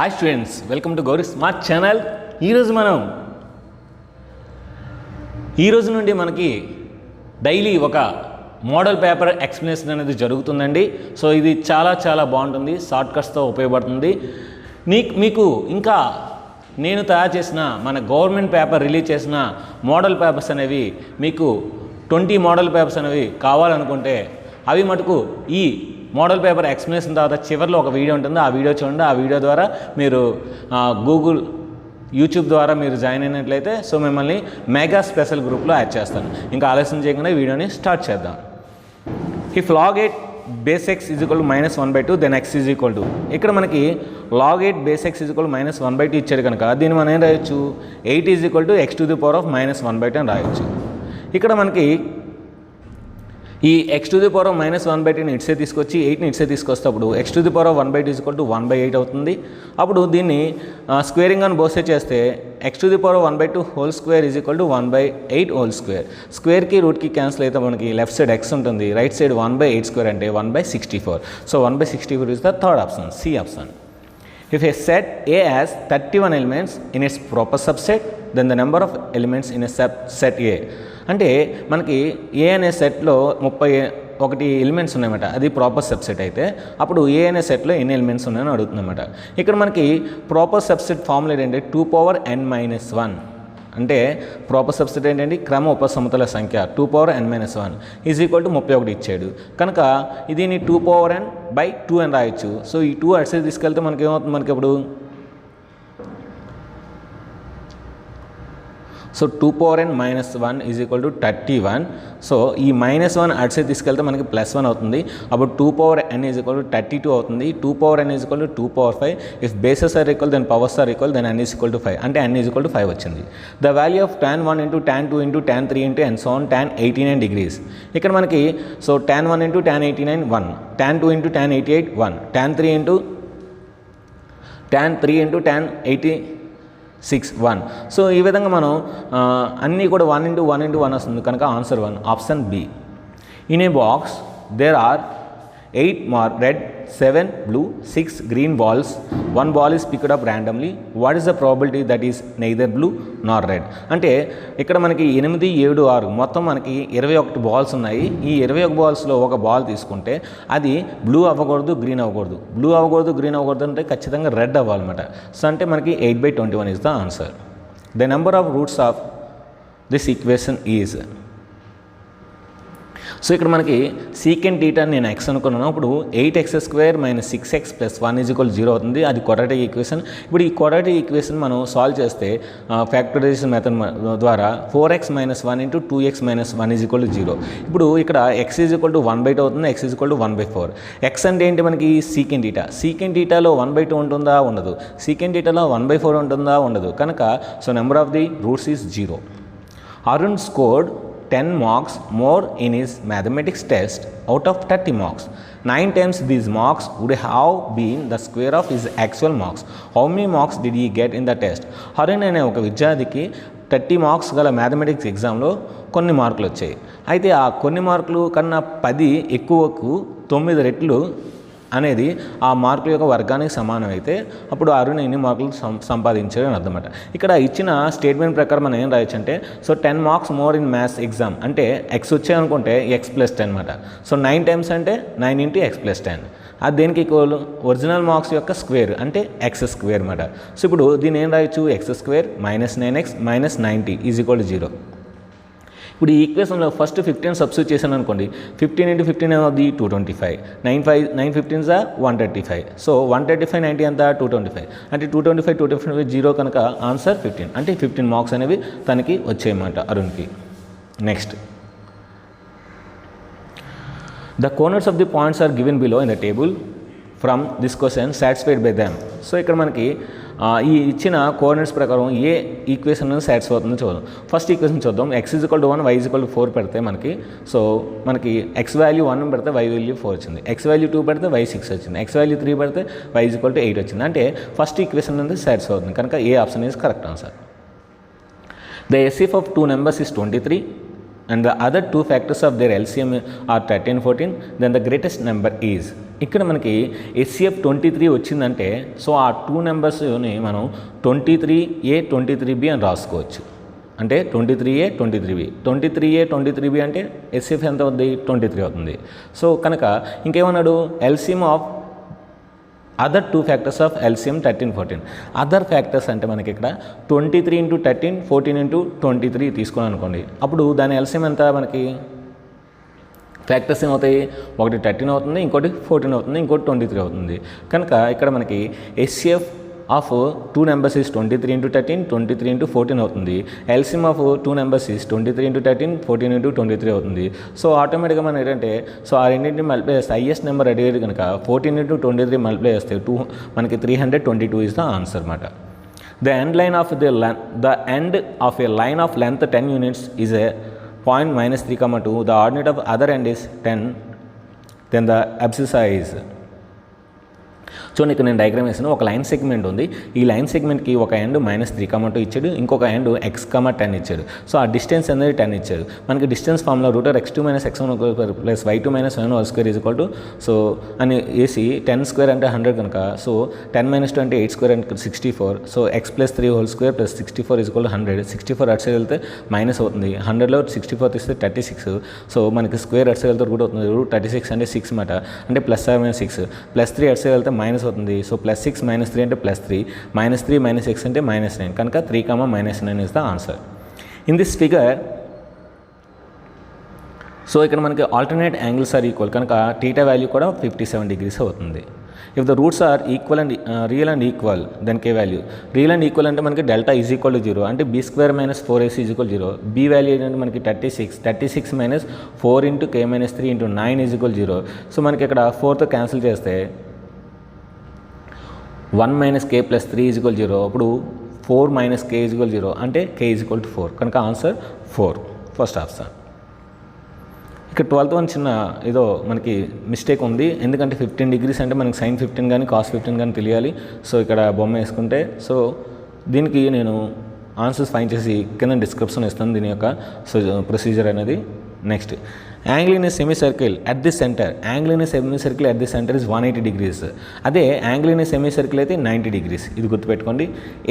Hi students, welcome to Gauri smart channel. ఈరోజు నుండి మనకి డైలీ ఒక మోడల్ పేపర్ ఎక్స్ప్లెనేషన్ అనేది జరుగుతుందండి. సో ఇది చాలా బాగుంటుంది, షార్ట్ కట్స్తో ఉపయోగపడుతుంది. మీకు ఇంకా నేను తయారు చేసిన మన గవర్నమెంట్ పేపర్ రిలీజ్ చేసిన మోడల్ పేపర్స్ అనేవి మీకు 20 మోడల్ పేపర్స్ అనేవి కావాలనుకుంటే అవి మటుకు ఈ మోడల్ పేపర్ ఎక్స్ప్లెనేషన్ తర్వాత చివరిలో ఒక వీడియో ఉంటుంది. ఆ వీడియో చూడండి. ఆ వీడియో ద్వారా మీరు గూగుల్ యూట్యూబ్ ద్వారా మీరు జాయిన్ అయినట్లయితే సో మిమ్మల్ని మెగా స్పెషల్ గ్రూప్లో యాడ్ చేస్తాను. ఇంకా ఆలస్యం చేయకుండా వీడియోని స్టార్ట్ చేద్దాం. If log 8 base x is equal to -1/2 then x is equal to, ఇక్కడ మనకి log 8 base x is equal to -1/2 ఇచ్చాడు కనుక దీన్ని మనం ఏం రాయొచ్చు, 8 is equal to x to the power of -1/2 అని రాయొచ్చు. ఇక్కడ మనకి ఈ x to the power of -1/2ని ఇట్సే తీసుకొచ్చి 8ని ఇట్సే తీసుకొస్తే అప్పుడు x to the power of 1/2 is equal to 1/8 అవుతుంది. అప్పుడు దీన్ని స్క్వేరింగ్ అని బోసే చేస్తే x to the power of 1/2 whole square is equal to 1/8 whole square. స్క్వేర్కి రూట్కి క్యాన్సిల్ అయితే మనకి లెఫ్ట్ సైడ్ x ఉంటుంది, రైట్ సైడ్ 1/8 స్క్వేర్ అంటే 1/64. So 1/64 is the third option, C option. If a set A has 31 elements in its proper subset, then the number of elements in a set A, అంటే మనకి ఏ అనే సెట్లో 31 elements ఉన్నాయన్నమాట. అది proper subset అయితే అప్పుడు ఏ అనే సెట్లో ఎన్ని ఎలిమెంట్స్ ఉన్నాయని అడుగుతుందన్నమాట. ఇక్కడ మనకి ప్రాపర్ సబ్సెట్ ఫార్ములా ఏంటంటే 2n-1. అంటే ప్రాపర్ సబ్సెట్ ఏంటంటే క్రమ ఉపసమతుల సంఖ్య 2n-1 ఈజ్ ఈక్వల్ టు 31 ఇచ్చాడు కనుక దీన్ని 2n/2 అని రాయొచ్చు. సో ఈ 2 అటు సైడ్ తీసుకెళ్తే మనకి ఏమవుతుంది, మనకి ఇప్పుడు so 2n-1 is equal to 31. So ఈ -1 అటు సైడ్ తీసుకెళ్తే మనకి +1 అవుతుంది. అప్పుడు 2n ఈజ్ ఈక్వల్ టు 32 అవుతుంది. 2n is equal to 2/5. If bases are equal then powers are equal then n is equal to 5. అంటే n ఈజ్ ఈక్వల్ టు 5 వచ్చింది. The value of tan 1 × tan 2 × tan 3 × and so on tan 89 degrees. ఇక్కడ మనకి so tan 1 × tan 89 1, tan 2 × tan 88 1, tan 3 × tan 86 1. So ఈ విధంగా మనం అన్నీ కూడా 1 × 1 × 1 వస్తుంది కనుక answer 1, option B. In a box there are 8 red, 7 blue, 6 green balls. One ball is picked up randomly. What is the probability that is neither blue nor red? అంటే ఇక్కడ మనకి 8, 7, 6 మొత్తం మనకి 21 బాల్స్ ఉన్నాయి. ఈ 21 బాల్స్లో ఒక బాల్ తీసుకుంటే అది బ్లూ అవ్వకూడదు, గ్రీన్ అవ్వకూడదు. బ్లూ అవ్వకూడదు, గ్రీన్ అవ్వకూడదు అంటే ఖచ్చితంగా రెడ్ అవ్వాలన్నమాట. సో అంటే మనకి 8/21 is the answer. The number of roots of this equation is, so ఇక్కడ మనకి సీకెంట్ థీటా నేను x అనుకున్నాను. అప్పుడు 8x² - 6x + 1 = 0 అవుతుంది. అది క్వాడ్రాటిక్ ఈక్వేషన్. ఇప్పుడు ఈ క్వాడ్రాటిక్ ఈక్వేషన్ మనం సాల్వ్ చేస్తే ఫ్యాక్టరైజేషన్ మెథడ్ ద్వారా 4x - 1 × 2x - 1 = 0. ఇప్పుడు ఇక్కడ x = 1/2 అవుతుంది, x = 1/4. x అంటే ఏంటి, మనకి సీకెంట్ థీటా. సీకెంట్ థీటాలో 1/2 ఉంటుందా, ఉండదు. సీకెంట్ థీటాలో 1/4 ఉంటుందా, ఉండదు. కనుక so number of the roots is 0. Arun scored 10 marks more in his mathematics test out of 30 marks. 9 times these marks would have been the square of his actual marks. How many marks did he get in the test? Arun అనే ఒక విద్యార్థికి 30 marks గల mathematics ఎగ్జామ్లో కొన్ని మార్కులు వచ్చాయి. అయితే ఆ కొన్ని మార్కులు కన్నా 10 ఎక్కువకు 9 రెట్లు అనేది ఆ మార్కుల యొక్క వర్గానికి సమానం అయితే అప్పుడు అరుణ్ ఎన్ని మార్కులు సంపాదించాడు అని అర్థమాట. ఇక్కడ ఇచ్చిన స్టేట్మెంట్ ప్రకారం మనం ఏం రాయొచ్చు అంటే so 10 marks more in maths exam అంటే x వచ్చాయనుకుంటే x + 10 అనమాట. సో 9 టైమ్స్ అంటే 9 × x + 10. అది దేనికి ఈక్వల్, ఒరిజినల్ మార్క్స్ యొక్క స్క్వేర్ అంటే x² అనమాట. సో ఇప్పుడు దీన్ని ఏం రాయొచ్చు, x² - 9x - 90 = 0. ఇప్పుడు ఈ ఈక్వేషన్లో ఫస్ట్ 15 సబ్స్టిట్యూట్ చేశాను అనుకోండి. 15 × 15 ఏమవుతుంది, 225. 9 15s 135. సో 135 90 ఎంత, 225. అంటే 225 0 కనుక ఆన్సర్ 15. అంటే 15 మార్క్స్ అనేవి తనకి వచ్చాయన్నమాట అరుణ్కి. Next, the corners of the points are given below in the table from this question satisfied by them. So ఇక్కడ మనకి ఈ ఇచ్చిన కోఆర్డినేట్స్ ప్రకారం ఏ ఈక్వేషన్ అనేది సాటిస్ఫై అవుతుందో చూద్దాం. ఫస్ట్ ఈక్వేషన్ చూద్దాం. x = 1, y = 4 పెడితే మనకి సో మనకి x వాల్యూ 1 పెడితే y వాల్యూ 4 వచ్చింది, x వాల్యూ 2 పెడితే y 6 వచ్చింది, x వాల్యూ 3 పెడితే y = 8 వచ్చింది. అంటే ఫస్ట్ ఈక్వేషన్ అనేది సాటిస్ఫై అవుతుంది కనుక A option is correct answer. The SCF of two numbers is 23 and the other two factors of their LCM are 13 and 14, then the greatest number is. ఇక్కడ మనకి HCF 23 వచ్చిందంటే so ఆ 2 నెంబర్స్ని మనం 23A 23B అని రాసుకోవచ్చు. అంటే 23A 23B 23A 23B అంటే HCF ఎంత అవుతుంది 23 అవుతుంది. సో కనుక ఇంకేమన్నాడు LCM of other 2 factors of LCM 13 14. Other factors అంటే మనకి ఇక్కడ 23 × 13 14 × 23 తీసుకున్నాం అనుకోండి. అప్పుడు దాని LCM ఎంత మనకి ఫ్యాక్టర్స్ ఏమవుతాయి, ఒకటి 13 అవుతుంది, ఇంకోటి 14 అవుతుంది, ఇంకోటి 23 అవుతుంది. కనుక ఇక్కడ మనకి HCF ఆఫ్ 2 నెంబర్స్ ఈజ్ 23 × 13 23 × 14 అవుతుంది. LCM ఆఫ్ 2 నెంబర్స్ ఈజ్ 23 × 13 14 × 23 అవుతుంది. సో ఆటోమేటిక్గా మనం ఏంటంటే సో ఆ రెండింటిని మల్టిప్లై చేస్తే హైయెస్ట్ నెంబర్ అడిగేది కనుక 14 × 23 మల్టిప్లై చేస్తే మనకి 322 ఇస్ ద ఆన్సర్ అన్నమాట. The end of a line of length 10 units is a point -3, the ordinate of other end is 10, then the abscissa is. చూడండి ఇక్కడ నేను డయాగ్రామ్ వేసాను. ఒక లైన్ సెగ్మెంట్ ఉంది. ఈ లైన్ సెగ్మెంట్కి ఒక ఎండ్ -3, ఇచ్చాడు, ఇంకొక ఎండ్ x, 10 ఇచ్చాడు. సో ఆ డిస్టెన్స్ అనేది 10 ఇచ్చాడు. మనకి distance formula √x2 - x1² + y2 - y1² so అని వేసి 10² అంటే 100 కనుక సో 10 - 2 అంటే 8² అంటే 64. So x + 3² + 64 = 100. 64 అటు సైడ్ వెళ్తే మైనస్ అవుతుంది. 100లో 64 తీస్తే 36. సో మనకి స్క్వేర్ అటు సైడ్ వెళ్తే రూట్ అవుతుంది. √36 అంటే 6 మాట, అంటే +6 +3 అటు సైడ్ వెళ్తే మైనస్ అవుతుంది. సో +6 - 3 అంటే +3 -3 - x అంటే -9 కనుక 3, -9 is the answer. In this figure so ఇక్కడ మనకి ఆల్టర్నేట్ యాంగిల్స్ ఆర్ ఈక్వల్ కనుక θ వాల్యూ కూడా 57 degrees అవుతుంది. If the roots are equal and real and equal then K value. Real and equal అంటే మనకి డెల్టా ఈజ్ ఈక్వల్ టు 0 అంటే B² - 4AC = 0. B value ఏంటంటే మనకి 36 - 4 × K - 3 × 9 = 0. సో మనకి ఇక్కడ 4తో క్యాన్సిల్ చేస్తే 1 - K + 3 = 0. అప్పుడు 4 - K = 0 అంటే K = 4 కనుక ఆన్సర్ 4 ఫస్ట్ ఆప్షన్. ఇక్కడ 12th వన్ చిన్న ఏదో మనకి మిస్టేక్ ఉంది. ఎందుకంటే 15 degrees అంటే మనకి sin 15 కానీ cos 15 కానీ తెలియాలి. సో ఇక్కడ బొమ్మ వేసుకుంటే సో దీనికి నేను ఆన్సర్స్ ఫైండ్ చేసి కింద డిస్క్రిప్షన్ ఇస్తాను దీని యొక్క సో ప్రొసీజర్ అనేది. Next angle in a semicircle at the centre. Angle in a semicircle at the centre is 180 degrees. అదే యాంగిల్ ఇన్ ఏ సెమీసర్కిల్ అయితే 90 degrees. ఇది గుర్తుపెట్టుకోండి.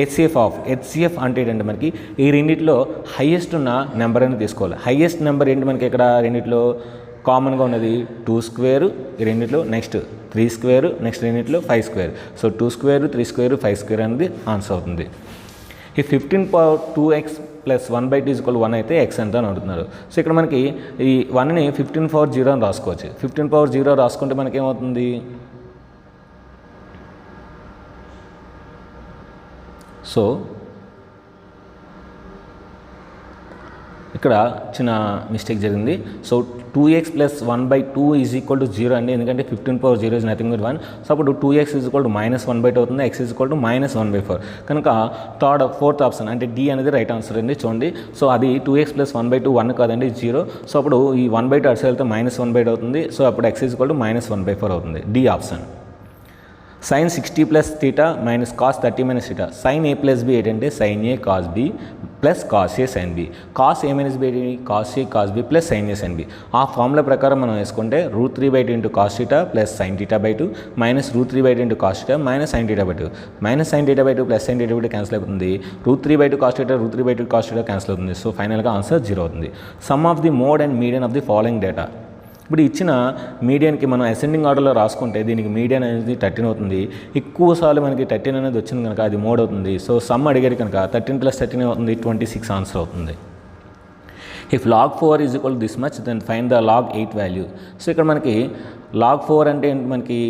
HCF అంటే ఏంటంటే మనకి ఈ రెండిట్లో హైయెస్ట్ ఉన్న నెంబర్ అని తీసుకోవాలి. హైయెస్ట్ నెంబర్ ఏంటి మనకి ఇక్కడ రెండిట్లో కామన్గా ఉన్నది 2² ఈ రెండిట్లో, నెక్స్ట్ 3², నెక్స్ట్ రెండిట్లో 5². సో 2² 3² 5² అనేది ఆన్సర్ అవుతుంది. ఈ 15^2x + 1/2 = 1 అయితే x ఎంత అని అడుగుతున్నారు. సో ఇక్కడ మనకి ఈ 1ని 15^0 అని రాసుకోవచ్చు. 15^0 రాసుకుంటే మనకి ఏమవుతుంది, సో ఇక్కడ చిన్న మిస్టేక్ జరిగింది. సో 2x + 1/2 = 0 అండి, ఎందుకంటే 15^0 is nothing but 1. సో అప్పుడు 2x = -1/2 అవుతుంది, x = -1/4 కనుక ఫోర్త్ ఆప్షన్ అంటే D అనేది రైట్ ఆన్సర్ అండి. చూడండి సో అది 2x + 1/2 1 కాదండి 0. సో అప్పుడు ఈ 1/2 అటు వెళ్తే -1/2 అవుతుంది. సో అప్పుడు x = -1/4 అవుతుంది. D option. sin 60 + θ - cos 30 - θ. sin A + B ఏంటంటే sin A cos B + cos A sin B. cos A - B ఏంటి cos A cos B + sin A sin B. ఆ ఫార్ములా ప్రకారం మనం వేసుకుంటే √3/2 × cos θ + sin θ/2 -√3/2 × cos θ - sin θ/2 sin θ/2 + sin θ/2 cancel అవుతుంది. √3/2 cos θ √3/2 cos θ cancel అవుతుంది. So ఫైనల్గా answer 0 అవుతుంది. Some of the mode and median of the following data. ఇప్పుడు ఇచ్చిన మీడియన్కి మనం అసెండింగ్ ఆర్డర్లో రాసుకుంటే దీనికి మీడియన్ అనేది 13 అవుతుంది. ఎక్కువసార్లు మనకి 13 అనేది వచ్చింది కనుక అది మోడ్ అవుతుంది. సో సమ్ అడిగారు కనుక 13 + 13 అవుతుంది 26 ఆన్సర్ అవుతుంది. If log 4 = this much then find the log 8 value. So ఇక్కడ మనకి log 4 అంటే ఏంటి మనకి,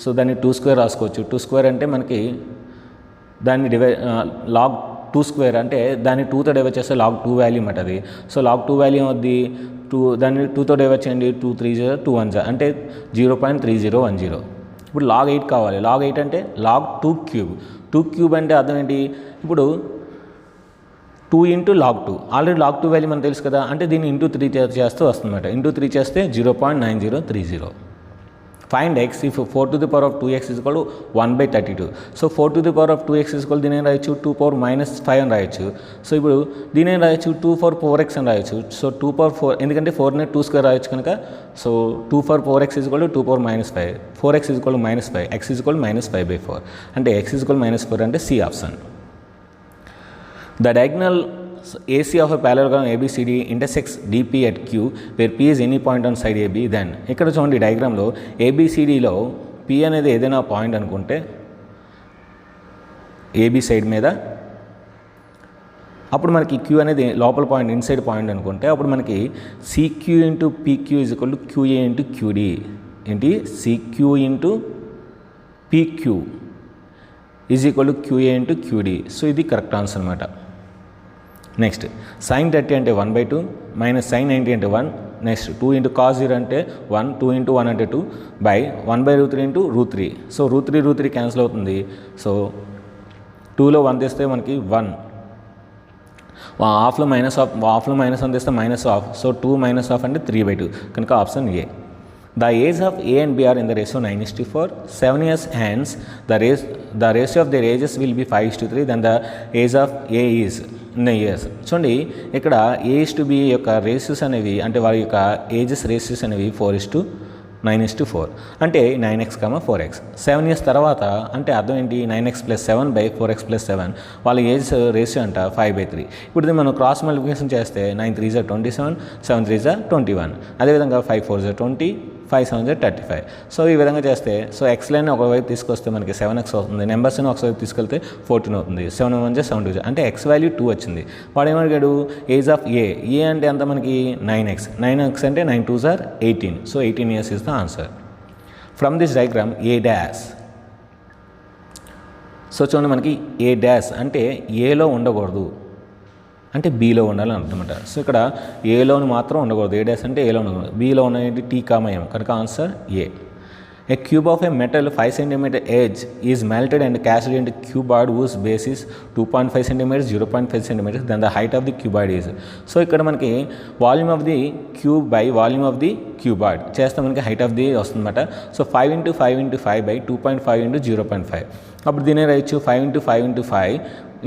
సో దాన్ని 2² రాసుకోవచ్చు. 2² అంటే మనకి దాన్ని log 2² అంటే దాన్ని 2తో డివైడ్ చేస్తే log 2 వాల్యూ అన్నమాట అది. సో log 2 వాల్యూ అవుద్ది 2, దాన్ని 2తో డివైడ్ చేయండి 2 3 0 2 1 అంటే 0.3010. ఇప్పుడు log 8 కావాలి. log 8 అంటే log 2³ 2³ అంటే అర్థం ఏంటి, ఇప్పుడు 2 × log 2 ఆల్రెడీ log 2 వాల్యూ మనకు తెలుసు కదా, అంటే దీన్ని × 3 చేస్తే వస్తుందన్నమాట. × 3 చేస్తే 0.9030. Find X if 4 to the power of 2x is equal to 1/32. So 4 to the power of 2x is equal దీని ఏం రాయొచ్చు 2 power -5 అని రాయొచ్చు. సో ఇప్పుడు దీని ఏం రాయొచ్చు 2 power 4x అని రాయొచ్చు. సో 2 power 4 ఎందుకంటే 4ని 2 స్క్వేర్ రాయొచ్చు కనుక so 2 power 4x is equal to 2 power -5. 4x is equal to -5, x is equal to -5/4 అంటే x is equal to -4 అంటే C option. The diagonal AC of a parallelogram ABCD intersects DP at Q where P is any point on side AB. Then ఇక్కడ చూడండి డయాగ్రామ్లో ABCDలో P అనేది ఏదైనా point అనుకుంటే AB side మీద, అప్పుడు మనకి Q అనేది లోపల పాయింట్ ఇన్సైడ్ పాయింట్ అనుకుంటే అప్పుడు మనకి CQ into PQ is equal to QA into QD. ఏంటి CQ into PQ is equal to QA into QD. So ఇది కరెక్ట్ ఆన్సర్ అనమాట. నెక్స్ట్ sin 30 అంటే 1/2 మైనస్ sin 90 అంటే 1. నెక్స్ట్ 2 ఇంటూ cos 0 అంటే 1, 2 into 1 అంటే 2 బై 1/√3 ఇంటూ √3. సో √3 క్యాన్సిల్ అవుతుంది. So 2లో 1 తెస్తే మనకి 1, హాఫ్లో మైనస్ 1 తెస్తే -1. సో 2 -1 అంటే 3/2 కనుక option A. The age of A and B are in the ratio 9:4. 7 years hence, the ratio of their ages will be 5:3. Then the age of A is in the years. చూడండి ఇక్కడ A/B యొక్క ratios అనేవి అంటే వారి యొక్క ages ratios అనేవి 4:9:4 అంటే 9x, 4x. 7 years తర్వాత అంటే అర్థం ఏంటి 9x + 7 / 4x + 7 వాళ్ళ ఏజ్ రేషియో అంట 5/3. ఇప్పుడు మనం క్రాస్ మల్టిప్లికేషన్ చేస్తే 9 3 = 27, 7 3 = 21. అదేవిధంగా 5 4 = 20, 5 7 = 35. సో ఈ విధంగా చేస్తే సో ఎక్స్ లైన్ ఒకవైపు తీసుకొస్తే మనకి 7x అవుతుంది, నెంబర్స్ని ఒకవైపు తీసుకెళ్తే 14 అవుతుంది. 7 1 = 7 2 అంటే ఎక్స్ వాల్యూ 2 వచ్చింది. వాడు ఏమడిగాడు ఏజ్ ఆఫ్ ఏ అంటే ఎంత మనకి 9x అంటే 9 2 = 18. So 18 years is the answer. From this diagram A dash, so చూడండి మనకి A dash అంటే ఏలో ఉండకూడదు అంటే బీలో ఉండాలని అర్థమట. సో ఇక్కడ ఏలోని మాత్రం ఉండకూడదు, ఏ డాష్ అంటే ఏలో ఉండకూడదు, బీలో ఉన్నది T, M కనుక answer A. A cube of a metal 5 cm edge is melted and cast into cuboid whose base is 2.5 cm, 0.5 cm, then the height of the cuboid is. So ఇక్కడ మనకి volume of the cube by volume of the cuboid చేస్తే మనకి height of the వస్తుందన్నమాట. So 5 × 5 × 5 / 2.5 × 0.5. అప్పుడు దీనే రాయొచ్చు 5 × 5 × 5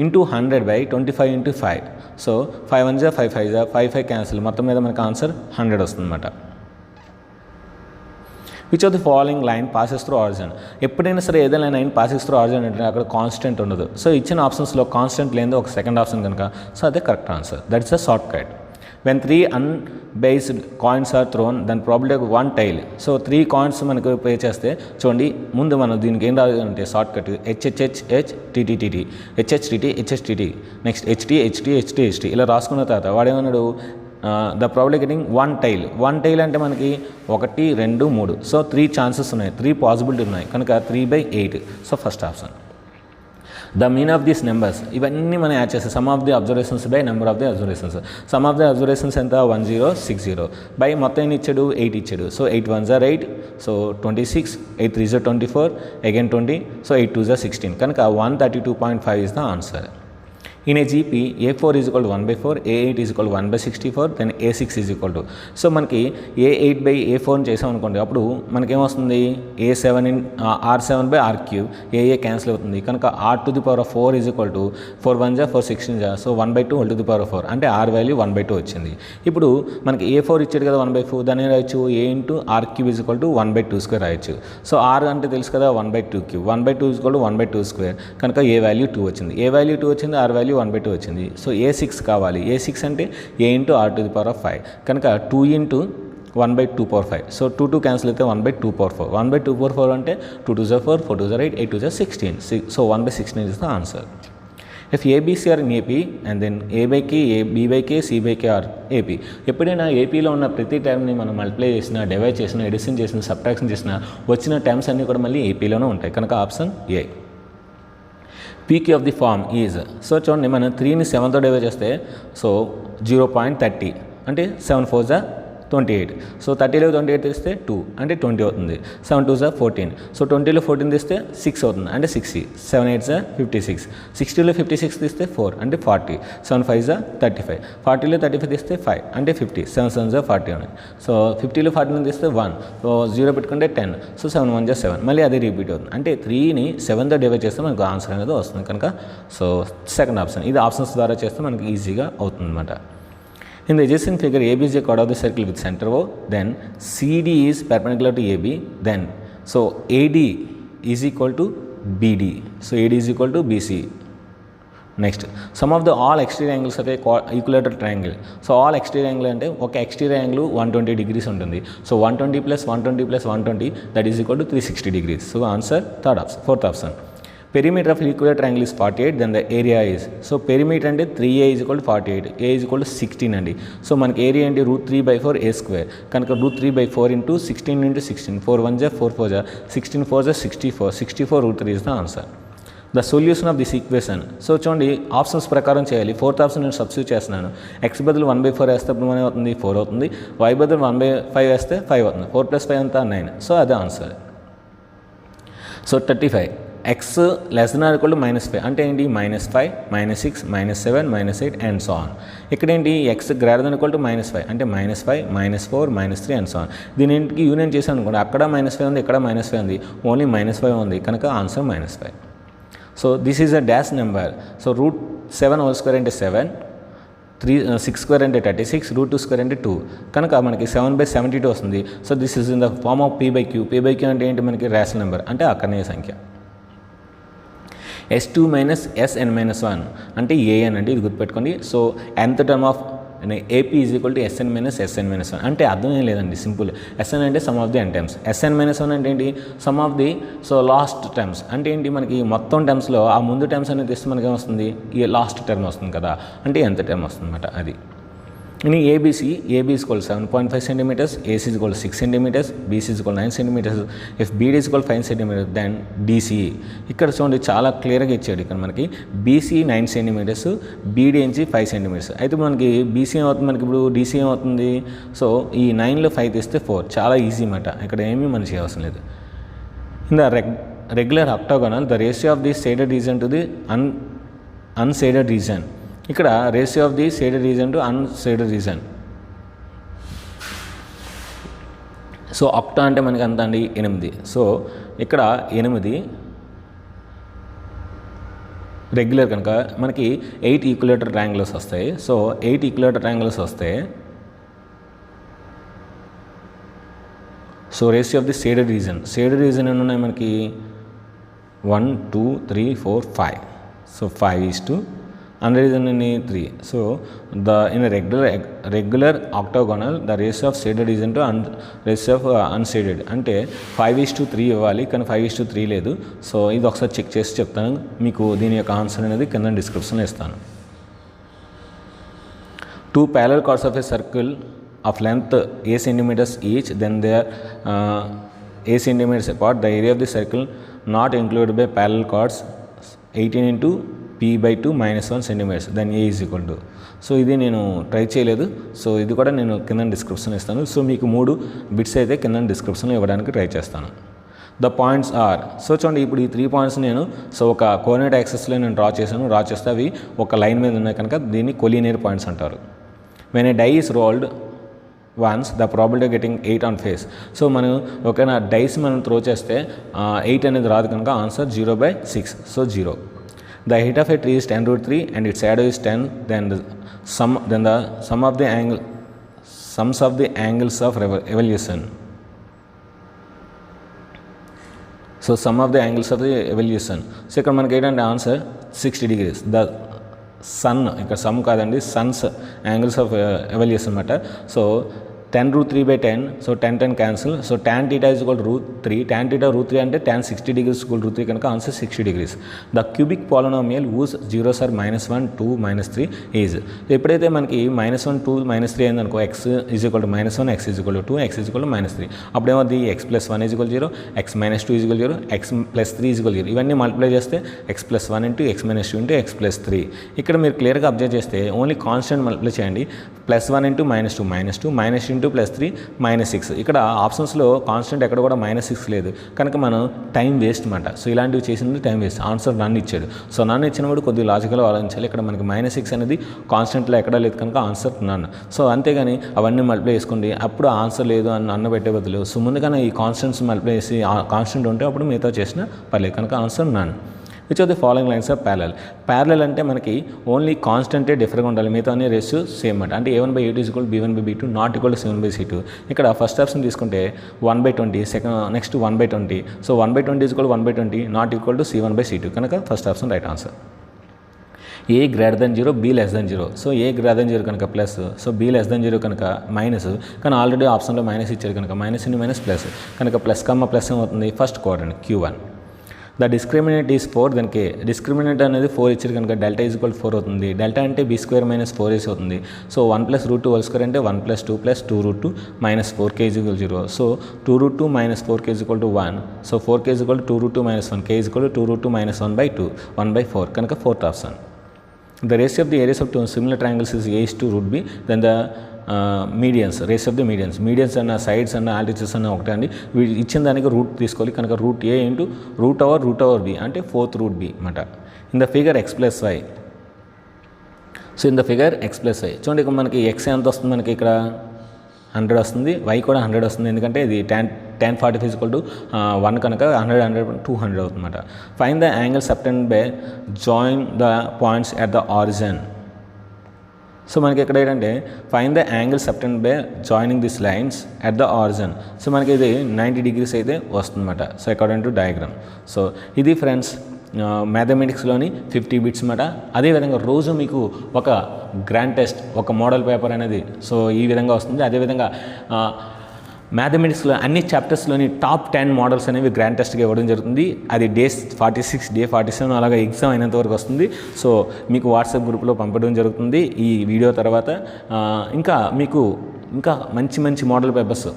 into 100 / 25 × 5. So 5 1 = 5 5 5 5 cancel, మొత్తం మీద మనకి ఆన్సర్ 100 వస్తుందన్నమాట. Which of the following line passes through origin? ఎప్పుడైనా సరే ఏదైనా లైన్ పాసెస్ త్రూ ఆరిజిన్ అంటే అక్కడ కాన్స్టెంట్ ఉండదు. సో ఇచ్చిన ఆప్షన్స్లో కాన్స్టెంట్ లేనిది ఒక సెకండ్ ఆప్షన్ కనుక సో అదే correct answer. That is a shortcut. When 3 unbiased coins are thrown then probability of 1 tail. So 3 coins మనకు పే చేస్తే చూడండి ముందు మనం దీనికి ఏం రాదంటే shortcut HHHH TTTT HHTT HHTT next HT ఇలా రాసుకున్న తర్వాత వాడేమన్నాడు the probability getting 1 tail. 1 tail అంటే మనకి 1 2 3. సో 3 ఛాన్సెస్ ఉన్నాయి, 3 పాసిబిలిటీ ఉన్నాయి కనుక 3/8. So first option. The mean of these numbers ఇవన్నీ మనం యాడ్ చేస్తాం. Some of the observations by number of the observations. Some of the observations ఎంత 1060 బై మొత్తం ఎన్ని ఇచ్చాడు 8 ఇచ్చాడు. సో 8 1 = 8, సో 26, 8 3 = 24, అగైన్ 20, సో 8 2 = 16 కనుక 132.5 is the answer. In a GP, A4 is equal to 1/4, A8 is equal to 1/64, then A6 is equal to. So మనకి A8/A4 చేసాం అనుకోండి, అప్పుడు మనకేమొస్తుంది R7/R3, AA క్యాన్సిల్ అవుతుంది కనుక R⁴ is equal to 4 1 = 4 16 so 1/2 అంటే R value 1/2 వచ్చింది. ఇప్పుడు మనకి A4 ఇచ్చాడు కదా 1/4, దాన్ని రాయొచ్చు A × R³ is equal to 1/2² రాయొచ్చు. సో R అంటే తెలుసు కదా 1/2³ 1/2 is equal to 1/2² కనుక A వాల్యూ 2 వచ్చింది, A వాల్యూ 2 వచ్చింది, R వాల్యూ 1/2 వచ్చింది. సో A6 కావాలి. A6 అంటే A × R⁵ కనుక 2 × 1/2⁵. సో 2 2 క్యాన్సిల్ అయితే 1/2⁴. 1/2⁴ అంటే 2 2 = 4, 4 2 = 8, 8 2 = 16. So 1/16 is the answer. If ABC are in AP and then A/K, B/K, C/K are AP. ఎప్పుడైనా ఏపీలో ఉన్న ప్రతి టైంని మనం మల్టిప్లై చేసినా, డివైడ్ చేసినా, ఎడిషన్ చేసినా, సబ్ట్రాక్షన్ చేసినా వచ్చిన టైమ్స్ అన్నీ కూడా మళ్ళీ ఏపీలోనే ఉంటాయి కనుక option A. PQ of the form is. So చూడండి మనం 3ని 7తో డివైడ్ చేస్తే సో 0.30 అంటే 7 4 = 28. సో 30లో 28 తీస్తే 2 అంటే 20 అవుతుంది. 7 2s are 14. సో 20లో 14 తీస్తే 6 అవుతుంది అంటే 60. 7 8s are 56. 60లో 56 తీస్తే 4 అంటే 40. 7 5s are 35. 40లో 35 తీస్తే 5 అంటే 50. 7 7s are 41. సో 50లో 41 తీస్తే 1. సో 0 పెట్టుకుంటే 10. So 7 1s are 7. మళ్ళీ అదే రిపీట్ అవుతుంది. అంటే 3ని 7తో డివైడ్ చేస్తే మనకు ఆన్సర్ అనేది వస్తుంది కనుక సో సెకండ్ ఆప్షన్. ఇది ఆప్షన్స్ ద్వారా చేస్తే మనకి ఈజీగా అవుతుంది అనమాట. In the adjacent figure, AB is a chord of the circle with center O, then CD is perpendicular to AB, then so AD is equal to BD, so AD is equal to BC. Next, sum of the all exterior angles of a equilateral triangle. So all exterior angle అంటే ఒక exterior angle 120 degrees ఉంటుంది. So 120 plus 120 plus 120 that is equal to 360 degrees. So answer fourth option. Perimeter of equilateral triangle is 48, then the area is, so perimeter అంటే 3a is equal to 48, a is equal to 16 అండి. So మనకి area అంటే √3/4 a square కనుక √3/4 into 16 into 16, 4 1s are 4 4s are 16 4s are 64, 64 √3 is the answer. The solution of this equation, so చూడండి options ప్రకారం చేయాలి. Fourth option నేను substitute చేస్తున్నాను. x బదులు 1/4 వేస్తే అప్పుడు మనం అవుతుంది 4 అవుతుంది, y బదులు 1/5 వేస్తే 5 అవుతుంది, 4 + 5 అంతా 9. సో అదే answer. So 35 x less than or equal to -5 అంటే ఏంటి -5 -6 -7 -8 అండ్ సో ఆన్. ఇక్కడ ఏంటి x greater than equal to -5 అంటే -5 -4 -3 అండ్ సో ఆన్. దీని ఇంటికి యూనియన్ చేశాను అనుకోండి, అక్కడ -5 ఉంది ఇక్కడ -5 ఉంది, ఓన్లీ -5 ఉంది కనుక answer -5. So this is a dash number. So √7 whole square అంటే 7, 6 స్క్వేర్ అంటే 36, √2 స్క్వేర్ అంటే 2 కనుక మనకి 7/72 వస్తుంది. So this is in the form of p/q. p/q అంటే ఏంటి మనకి రేషనల్ నెంబర్ అంటే అక్కడనే సంఖ్య. S2 minus Sn minus 1 అంటే an అంటే ఇది గుర్తుపెట్టుకోండి. So nth term of AP is equal to Sn minus Sn minus 1 అంటే అర్థం ఏం లేదండి, సింపుల్. Sn అంటే some of the n terms, Sn minus 1 అంటే ఏంటి some of the so last terms అంటే ఏంటి మనకి మొత్తం టర్మ్స్లో ఆ ముందు టర్మ్స్ అనేది తెస్తే మనకి ఏమొస్తుంది ఈ లాస్ట్ టర్మ్ వస్తుంది కదా అంటే nth టర్మ్ వస్తుంది అనమాట. అది in ABC, AB is equal to 7.5 centimeters, AC is equal to 6 centimeters, BC is equal to 9 centimeters, if BD is equal to 5 centimeters, then DC. ఇక్కడ చూడండి చాలా క్లియర్గా ఇచ్చాడు. ఇక్కడ మనకి BC 9 centimeters, BD నుంచి 5 centimeters. అయితే మనకి BC ఏమవుతుంది, మనకి ఇప్పుడు DC ఏమవుతుంది, సో ఈ 9లో 5 తీస్తే 4, చాలా ఈజీ అన్నమాట. ఇక్కడ ఏమీ మనం చేయవలసిన లేదు. In the regular octagonal, the ratio of the shaded region to the unshaded region. ఇక్కడ ratio of the shaded reason to unshaded reason. So octa అంటే మనకి అంత అండి 8. సో ఇక్కడ 8 రెగ్యులర్ కనుక మనకి 8 ఈక్వలేటర్ ట్రయాంగిల్స్ వస్తాయి. సో 8 ఈక్వలేటర్ ట్రయాంగిల్స్ వస్తే so ratio of the shaded reason ఎన్ని ఉన్నాయి మనకి 1 2 3 4 5. So 5:3. So in a regular octagonal, the ratio of shaded region to ratio of unshaded అంటే 5:3 ఇవ్వాలి, కానీ 5:3 లేదు. సో ఇది ఒకసారి చెక్ చేసి చెప్తాను మీకు. దీని యొక్క ఆన్సర్ అనేది కింద డిస్క్రిప్షన్లో ఇస్తాను. 2 parallel chords of a circle of length a centimeters each, then they are a centimeters apart. The area of the circle not included by parallel chords 18 into p/2 -1 centimeters, then a is equal to. So ఇది నేను try చేయలేదు, so ఇది కూడా నేను కింద description ఇస్తాను. So మీకు 3 bits అయితే కింద డిస్క్రిప్షన్లో ఇవ్వడానికి ట్రై చేస్తాను. ద పాయింట్స్ ఆర్, సో చూడండి ఇప్పుడు ఈ 3 పాయింట్స్ నేను సో ఒక కోఆర్డినేట్ యాక్సెస్లో నేను డ్రా చేస్తే అవి ఒక లైన్ మీద ఉన్నాయి కనుక దీన్ని కొలీనియర్ పాయింట్స్ అంటారు. When a die is rolled once, the probability of getting 8 on face. So మనం ఒకవేళ డైస్ మనం త్రో చేస్తే 8 అనేది రాదు కనుక answer 0/6. So 0. The height of a tree is 10 √3 and its shadow is 10, then the sum of the angles of evolution. So sum of the angles of the evolution. So ఇక్కడ మనకి ఏంటంటే answer 60 degrees. The sun, ఇక్కడ some కాదండి, Sons angles of evolution అనమాట. So 10 √3/10, so 10 cancel. So tan θ is equal to √3, tan θ √3 అంటే tan 60 degrees equal to √3 కనుక answer 60 degrees. The cubic polynomial whose zeros are -1 2 -3 is. ఎప్పుడైతే మనకి -1 2 -3 అయిందనుకో, x is equal to -1, x is equal to 2, x is equal to -3, అప్పుడేమవుతుంది x + 1 is equal to 0, x - 2 is equal to 0, x + 3 is equal to 0. ఇవన్నీ multiply చేస్తే x + 1 into x - 2 into x + 3. ఇక్కడ మీరు క్లియర్గా observe చేస్తే only constant multiply చేయండి. +1 into -2 -2, -2 into plus 3 -6. ఇక్కడ ఆప్షన్స్లో కాన్స్టెంట్ ఎక్కడ కూడా -6 లేదు కనుక మనం టైం వేస్ట్ అనమాట. సో ఇలాంటివి చేసింది టైం వేస్ట్. ఆన్సర్ నన్ ఇచ్చాడు. సో నన్ ఇచ్చినప్పుడు కొద్దిగా లాజికల్గా ఆలోచించాలి. ఇక్కడ మనకి -6 అనేది కాన్స్టెంట్లో ఎక్కడా లేదు కనుక ఆన్సర్ నన్. సో అంతేగాని అవన్నీ మల్టిప్లై చేసుకోండి అప్పుడు ఆన్సర్ లేదు అని అన్న పెట్టే బదులు సో ముందుగానే ఈ కాన్స్టెంట్స్ మల్టిప్లై చేసి కాన్స్టెంట్ ఉంటే అప్పుడు మిగతా చేసినా పర్లేదు కనుక answer none. Which of the following lines are parallel. Parallel అంటే మనకి ఓన్లీ కాన్స్టెంటే డిఫరెంట్గా ఉండాలి, మిగతా అన్ని రేషియో సేమ్ అంట. అంటే A1/A2 = B1/B2 not equal to C1/C2. ఇక్కడ ఫస్ట్ ఆప్షన్ తీసుకుంటే 1/20, second next 1/20. So 1/20 = 1/20 not equal to C1/C2 కనుక first option right answer. A greater than 0, B less than 0. So A greater than 0 కనుక plus, so B less than 0 కనుక minus. కానీ already ఆప్షన్లో minus ఇచ్చారు కనుక minus into minus plus కనుక plus comma plus ఏమవుతుంది first quadrant Q1. The discriminant is 4 then K. Discriminant అనేది 4 ఇచ్చారు కనుక డెల్టా ఈజ్ ఈక్వల్ 4 అవుతుంది. డెల్టా అంటే B² - 4AC అవుతుంది. సో 1 + √2² అంటే 1 + 2 + 2√2 - 4K = 0. So 2√2 - 4K = 1. So 4K = 2√2 - 1. K = 2√2 - 1/2 1/4 కనుక fourth option. The ratio of the areas of two similar triangles is A/√B. Then the medians, rays of the medians అన్న sides అన్న altitudes అన్న ఒకటే అండి. వీళ్ళు ఇచ్చిన దానికి రూట్ తీసుకోవాలి కనుక √A × √/√B అంటే 4th √B అన్నమాట. In the figure X+Y. So in the figure X+Y చూడండి ఇక్కడ మనకి X ఎంత వస్తుంది మనకి ఇక్కడ 100 వస్తుంది, Y కూడా 100 వస్తుంది ఎందుకంటే ఇది tan 45 = 1 కనుక 100 200 అవుతుంది అన్నమాట. Find the angle subtend by join the points at the origin. So మనకి ఇక్కడ ఏంటంటే find the angle subtend by joining this lines at the origin. So మనకి ఇది 90 degrees అయితే వస్తుందన్నమాట. So according to diagram. So ఇది ఫ్రెండ్స్ మ్యాథమెటిక్స్లోని 50 బిట్స్ అన్నమాట. అదేవిధంగా రోజు మీకు ఒక గ్రాండ్ టెస్ట్, ఒక మోడల్ పేపర్ అనేది సో ఈ విధంగా వస్తుంది. అదేవిధంగా మ్యాథమెటిక్స్లో అన్ని చాప్టర్స్లోని టాప్ 10 మోడల్స్ అనేవి గ్రాండ్ టెస్ట్గా ఇవ్వడం జరుగుతుంది. అది డే 46, డే 47 అలాగా ఎగ్జామ్ అయినంత వరకు వస్తుంది. సో మీకు వాట్సాప్ గ్రూప్లో పంపడం జరుగుతుంది ఈ వీడియో తర్వాత. ఇంకా మీకు ఇంకా మంచి మోడల్ పేపర్స్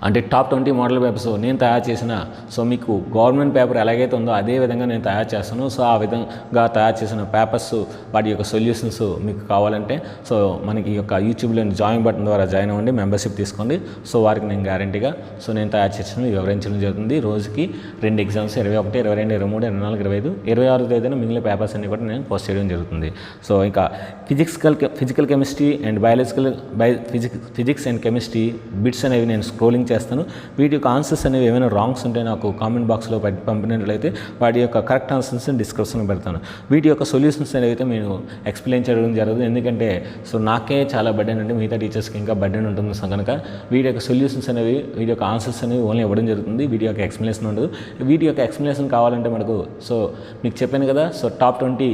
అంటే టాప్ 20 మోడల్ పేపర్స్ నేను తయారు చేసిన, సో మీకు గవర్నమెంట్ పేపర్ ఎలాగైతే ఉందో అదే విధంగా నేను తయారు చేస్తాను. సో ఆ విధంగా తయారు చేసిన పేపర్స్ వాటి యొక్క సొల్యూషన్స్ మీకు కావాలంటే సో మనకి యొక్క యూట్యూబ్లోని జాయిన్ బటన్ ద్వారా జాయిన్ అవ్వండి, మెంబర్షిప్ తీసుకోండి. సో వారికి నేను గ్యారంటీగా సో నేను తయారు చేసిన వివరించడం జరుగుతుంది. రోజుకి 2 ఎగ్జామ్స్ 21, 22, 23, 24, 25, 26వ తేదీన మిగిలిన పేపర్స్ అన్ని కూడా నేను పోస్ట్ చేయడం జరుగుతుంది. సో ఇంకా physical chemistry and physics and chemistry bits అనేవి నేను స్క్రోలింగ్ చేస్తాను. వీటి యొక్క ఆన్సర్స్ అనేవి ఏమైనా రాంగ్స్ ఉంటే నాకు కామెంట్ బాక్స్లో పంపినట్లయితే వాటి యొక్క కరెక్ట్ ఆన్సర్స్ని డిస్క్రిప్షన్లో పెడతాను. వీటి యొక్క సొల్యూషన్స్ అనేవి అయితే నేను ఎక్స్ప్లెయిన్ చేయడం జరగదు, ఎందుకంటే సో నాకే చాలా బర్డెన్ అంటే మిగతా టీచర్స్కి ఇంకా బర్డెన్ ఉంటుంది. సో కనుక వీటి యొక్క సొల్యూషన్స్ అనేవి, వీటి యొక్క ఆన్సర్స్ అనేవి ఓన్లీ ఇవ్వడం జరుగుతుంది. వీటి యొక్క ఎక్స్ప్లెనేషన్ ఉండదు. వీటి యొక్క ఎక్స్ప్లెనేషన్ కావాలంటే మనకు సో మీకు చెప్పాను కదా, సో టాప్ 20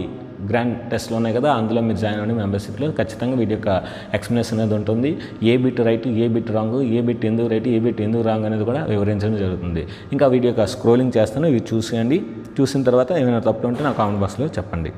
గ్రాండ్ టెస్ట్లు ఉన్నాయి కదా, అందులో మీరు జాయిన్ అవ్వండి మెంబర్షిప్లో. ఖచ్చితంగా వీటి యొక్క ఎక్స్ప్లెనేషన్ అనేది ఉంటుంది. ఏ బిట్ రైట్, ఏ బిట్ రాంగ్, ఏ బిట్ ఎందుకు రైట్, ఏ బిట్ ఎందుకు రాంగ్ అనేది కూడా వివరించడం జరుగుతుంది. ఇంకా వీడియో యొక్క స్క్రోలింగ్ చేస్తాను, ఇవి చూసేయండి. చూసిన తర్వాత ఏమైనా తప్పులు ఉంటే నా కామెంట్ బాక్స్లో చెప్పండి.